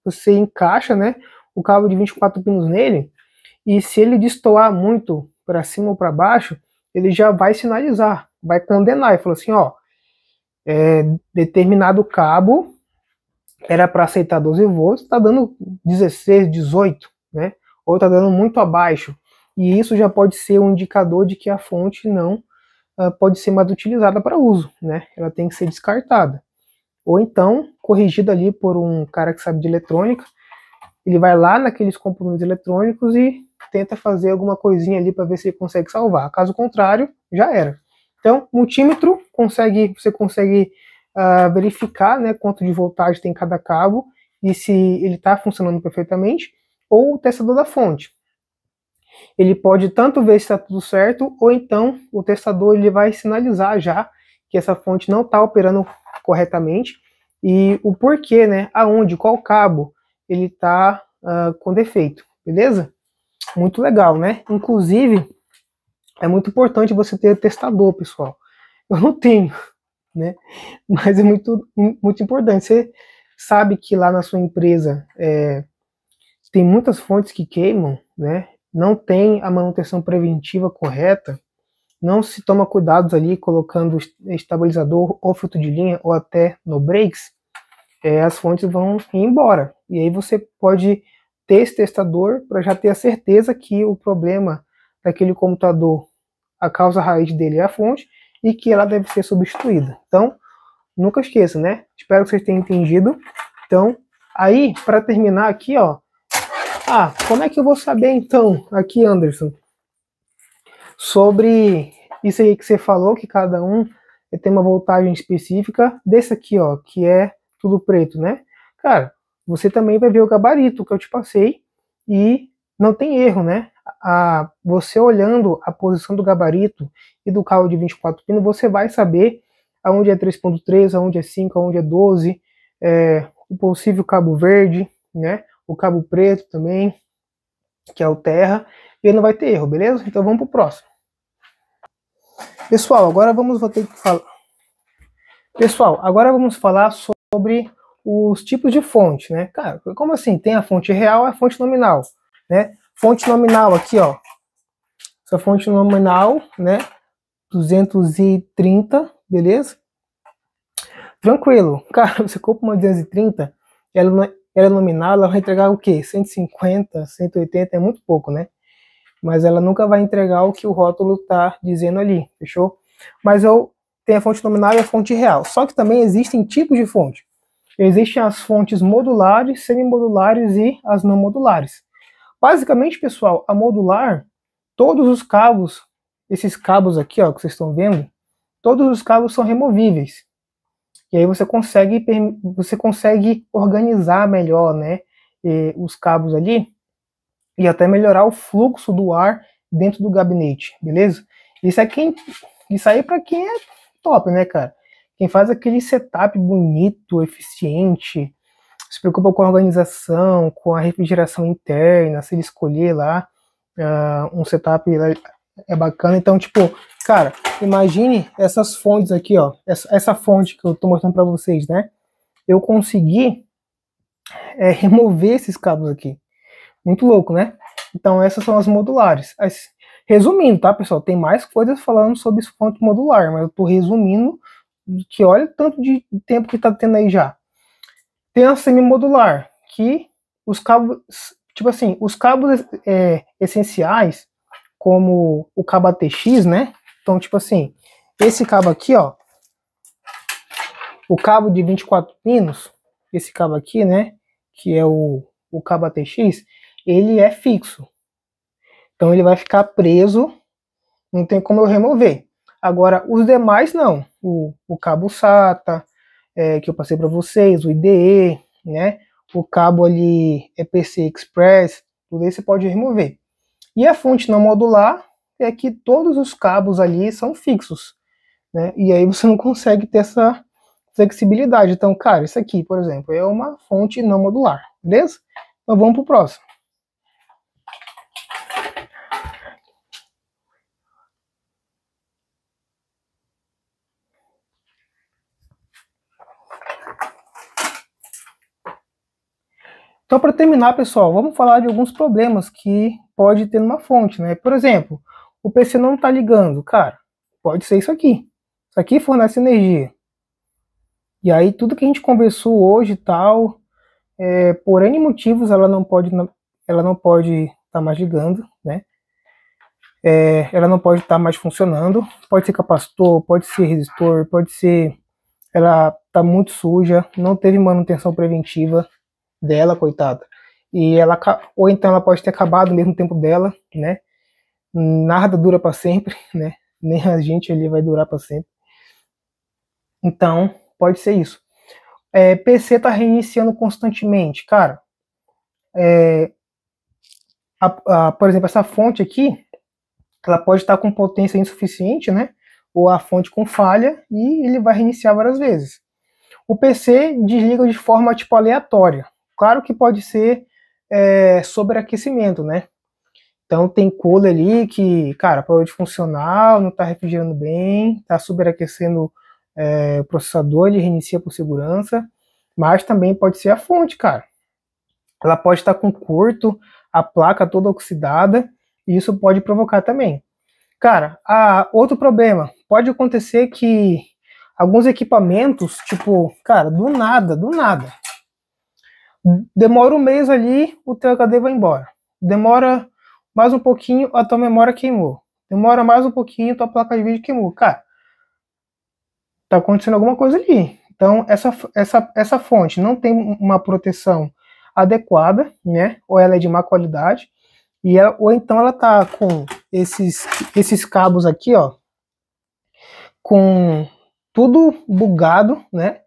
você encaixa, né, o cabo de 24 pinos nele, e se ele destoar muito para cima ou para baixo, ele já vai sinalizar, vai condenar, e falou assim, ó, determinado cabo era para aceitar 12 volts, está dando 16, 18, né? Ou está dando muito abaixo. E isso já pode ser um indicador de que a fonte não pode ser mais utilizada para uso, né? Ela tem que ser descartada. Ou então, corrigida ali por um cara que sabe de eletrônica, ele vai lá naqueles componentes eletrônicos e tenta fazer alguma coisinha ali para ver se ele consegue salvar. Caso contrário, já era. Então, multímetro, você consegue verificar, né, quanto de voltagem tem cada cabo e se ele está funcionando perfeitamente, ou o testador da fonte. Ele pode tanto ver se está tudo certo, ou então o testador ele vai sinalizar já que essa fonte não está operando corretamente e o porquê, né, aonde, qual cabo ele está com defeito, beleza? Muito legal, né? Inclusive, é muito importante você ter testador, pessoal. Eu não tenho, né? Mas é muito importante. Você sabe que lá na sua empresa tem muitas fontes que queimam, né? Não tem a manutenção preventiva correta, não se toma cuidados ali colocando estabilizador ou filtro de linha ou até no brakes, as fontes vão ir embora. E aí você pode ter esse testador para já ter a certeza que o problema daquele computador, a causa raiz dele é a fonte e que ela deve ser substituída. Então, nunca esqueça, né? Espero que vocês tenham entendido. Então, aí, para terminar aqui, ó. Ah, como é que eu vou saber, então, aqui, Anderson, sobre isso aí que você falou, que cada um tem uma voltagem específica, desse aqui, ó, que é tudo preto, né? Cara, você também vai ver o gabarito que eu te passei e não tem erro, né? Você olhando a posição do gabarito e do cabo de 24 pinos, você vai saber aonde é 3.3, aonde é 5, aonde é 12, o possível cabo verde, né? O cabo preto também, que é o terra, e ele não vai ter erro, beleza? Então vamos pro próximo. Pessoal, agora vamos falar sobre os tipos de fonte, né? Cara, como assim? Tem a fonte real e a fonte nominal, né? Fonte nominal aqui, ó. Essa fonte nominal, né? 230, beleza? Tranquilo. Cara, você compra uma 230, ela é nominal, ela vai entregar o quê? 150, 180, é muito pouco, né? Mas ela nunca vai entregar o que o rótulo tá dizendo ali, fechou? Mas eu tenho a fonte nominal e a fonte real. Só que também existem tipos de fonte. Existem as fontes modulares, semimodulares e as não modulares. Basicamente, pessoal, a modular, todos os cabos, esses cabos aqui, ó, que vocês estão vendo, todos os cabos são removíveis. E aí você consegue organizar melhor, né, os cabos ali e até melhorar o fluxo do ar dentro do gabinete, beleza? Isso aí é para quem é top, né, cara? Quem faz aquele setup bonito, eficiente, se preocupa com a organização, com a refrigeração interna, se ele escolher lá um setup é bacana. Então, tipo, cara, imagine essas fontes aqui, ó, essa fonte que eu tô mostrando para vocês, né? Eu consegui remover esses cabos aqui. Muito louco, né? Então, essas são as modulares. Resumindo, tá, pessoal? Tem mais coisas falando sobre fonte modular, mas eu tô resumindo que olha o tanto de tempo que tá tendo aí já. Tem a semimodular, que os cabos, tipo assim, os cabos essenciais, como o cabo ATX, né? Então, tipo assim, esse cabo aqui, ó, o cabo de 24 pinos, esse cabo aqui, né, que é o cabo ATX, ele é fixo. Então ele vai ficar preso, não tem como eu remover. Agora, os demais não. O cabo SATA, que eu passei para vocês, o IDE, né, o cabo ali EPC Express, tudo isso você pode remover. E a fonte não modular é que todos os cabos ali são fixos, né, e aí você não consegue ter essa flexibilidade. Então, cara, isso aqui, por exemplo, é uma fonte não modular, beleza? Então vamos pro próximo. Então, para terminar, pessoal, vamos falar de alguns problemas que pode ter numa fonte, né? Por exemplo, o PC não está ligando, cara, pode ser isso aqui. Isso aqui fornece energia. E aí, tudo que a gente conversou hoje e tal, por N motivos, ela não pode estar mais ligando, né? Ela não pode estar mais funcionando. Pode ser capacitor, pode ser resistor, pode ser... Ela está muito suja, não teve manutenção preventiva dela, coitada. Ou então ela pode ter acabado no mesmo tempo dela, né? Nada dura para sempre, né? Nem a gente ali vai durar para sempre. Então, pode ser isso. PC tá reiniciando constantemente, cara. Por exemplo, essa fonte aqui, ela pode estar com potência insuficiente, né? Ou a fonte com falha e ele vai reiniciar várias vezes. O PC desliga de forma tipo aleatória. Claro que pode ser sobreaquecimento, né? Então tem cooler ali que, cara, parou de funcionar, não está refrigerando bem, está superaquecendo o processador, ele reinicia por segurança, mas também pode ser a fonte, cara. Ela pode estar com curto, a placa toda oxidada, e isso pode provocar também. Cara, outro problema, pode acontecer que alguns equipamentos, tipo, cara, do nada, demora um mês ali, o teu HD vai embora. Demora mais um pouquinho, a tua memória queimou. Demora mais um pouquinho, tua placa de vídeo queimou. Cara, tá acontecendo alguma coisa ali. Então, essa fonte não tem uma proteção adequada, né? Ou ela é de má qualidade, ou então ela tá com esses cabos aqui, ó, com tudo bugado, né?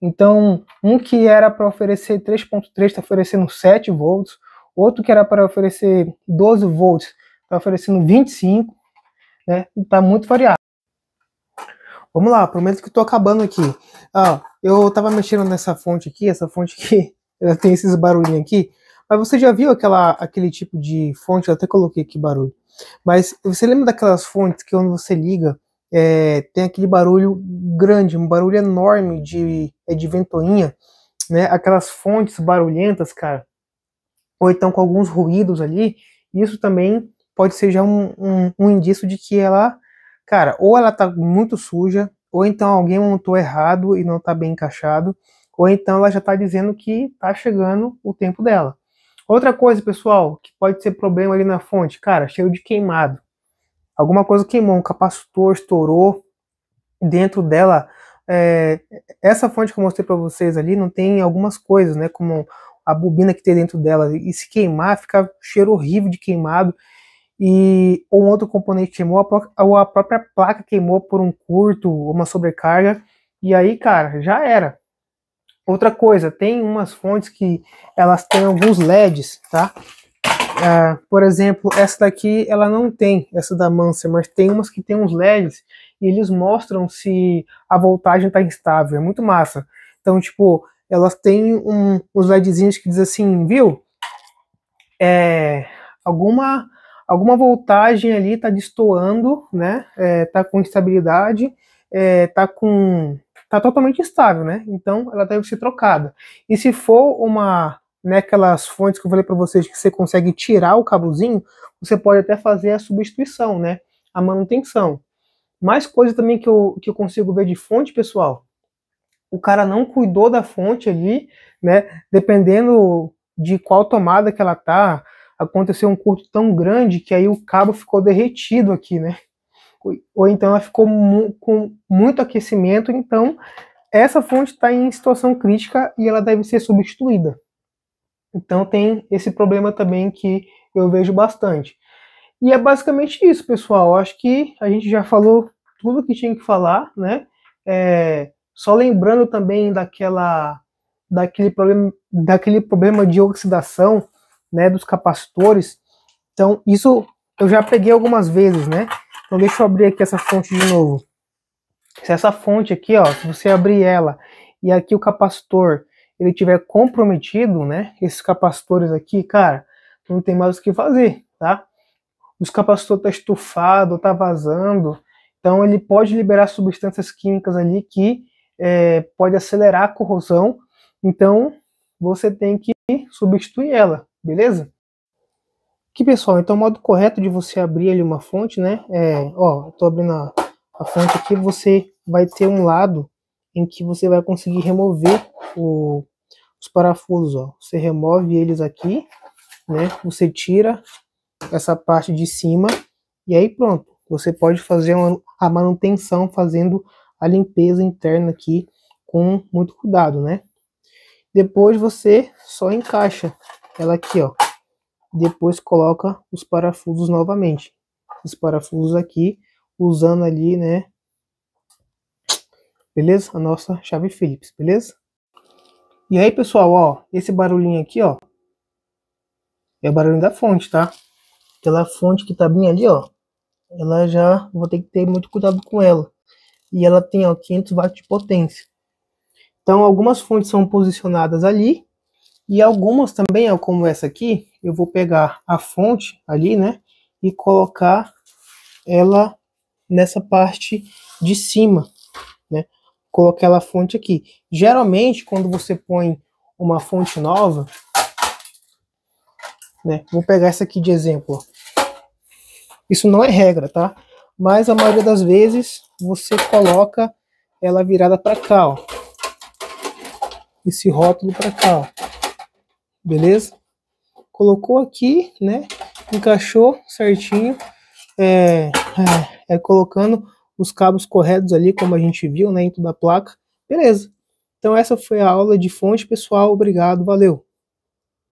Então, um que era para oferecer 3.3 está oferecendo 7 volts, outro que era para oferecer 12 volts está oferecendo 25, né? Está muito variado. Vamos lá, prometo que estou acabando aqui. Eu estava mexendo nessa fonte aqui, essa fonte aqui, ela tem esses barulhinhos aqui, mas você já viu aquele tipo de fonte? Eu até coloquei aqui barulho. Mas você lembra daquelas fontes que quando você liga, tem aquele barulho grande, um barulho enorme de ventoinha, né? Aquelas fontes barulhentas, cara, ou então com alguns ruídos ali, isso também pode ser já um indício de que ela, cara, ou ela tá muito suja, ou então alguém montou errado e não tá bem encaixado, ou então ela já tá dizendo que tá chegando o tempo dela. Outra coisa, pessoal, que pode ser problema ali na fonte, cara, cheio de queimado. Alguma coisa queimou, um capacitor estourou dentro dela. Essa fonte que eu mostrei para vocês ali não tem algumas coisas, né, como a bobina que tem dentro dela, e se queimar fica cheiro horrível de queimado, ou um outro componente queimou, ou a própria placa queimou por um curto, uma sobrecarga, e aí, cara, já era. Outra coisa, tem umas fontes que elas têm alguns LEDs, tá? Por exemplo, essa daqui ela não tem, essa da Mancer, mas tem umas que tem uns LEDs e eles mostram se a voltagem está instável, é muito massa. Então, tipo, elas têm uns LEDzinhos que diz assim, viu? Alguma voltagem ali está destoando, né? Tá com instabilidade, tá totalmente instável, né? Então ela deve ser trocada. E se for aquelas fontes que eu falei para vocês que você consegue tirar o cabozinho, você pode até fazer a substituição, né? A manutenção. Mais coisa também que eu consigo ver de fonte, pessoal. O cara não cuidou da fonte ali, né? Dependendo de qual tomada que ela tá, aconteceu um curto tão grande que aí o cabo ficou derretido aqui, né? Ou então ela ficou com muito aquecimento, então essa fonte está em situação crítica e ela deve ser substituída. Então tem esse problema também que eu vejo bastante. E é basicamente isso, pessoal. Acho que a gente já falou tudo que tinha que falar, né? Só lembrando também daquele problema de oxidação, né, dos capacitores. Então isso eu já peguei algumas vezes, né? Então deixa eu abrir aqui essa fonte de novo. Se essa fonte aqui, ó, se você abrir ela e aqui o capacitor ele tiver comprometido, né? Esses capacitores aqui, cara, não tem mais o que fazer, tá? Os capacitores tá estufado, tá vazando, então ele pode liberar substâncias químicas ali que pode acelerar a corrosão. Então você tem que substituir ela, beleza? Aqui, pessoal, então o modo correto de você abrir ali uma fonte, né? Ó, eu tô abrindo a fonte aqui, você vai ter um lado em que você vai conseguir remover os parafusos, ó. Você remove eles aqui, né? Você tira essa parte de cima e aí pronto. Você pode fazer a manutenção fazendo a limpeza interna aqui com muito cuidado, né? Depois você só encaixa ela aqui, ó. Depois coloca os parafusos novamente. Os parafusos aqui, usando ali, né? Beleza? A nossa chave Phillips, beleza? E aí, pessoal, ó, esse barulhinho aqui, ó, é o barulho da fonte, tá? Aquela fonte que tá bem ali, ó, ela já vou ter que ter muito cuidado com ela. E ela tem, ó, 500 watts de potência. Então, algumas fontes são posicionadas ali e algumas também, ó, como essa aqui, eu vou pegar a fonte ali, né, e colocar ela nessa parte de cima, né? Colocar ela a fonte aqui. Geralmente, quando você põe uma fonte nova, né? Vou pegar essa aqui de exemplo. Ó. Isso não é regra, tá? Mas a maioria das vezes você coloca ela virada para cá, ó. Esse rótulo para cá, ó. Beleza? Colocou aqui, né? Encaixou certinho. Colocando os cabos corretos ali, como a gente viu, né? Dentro da placa. Beleza. Então essa foi a aula de fonte, pessoal. Obrigado, valeu!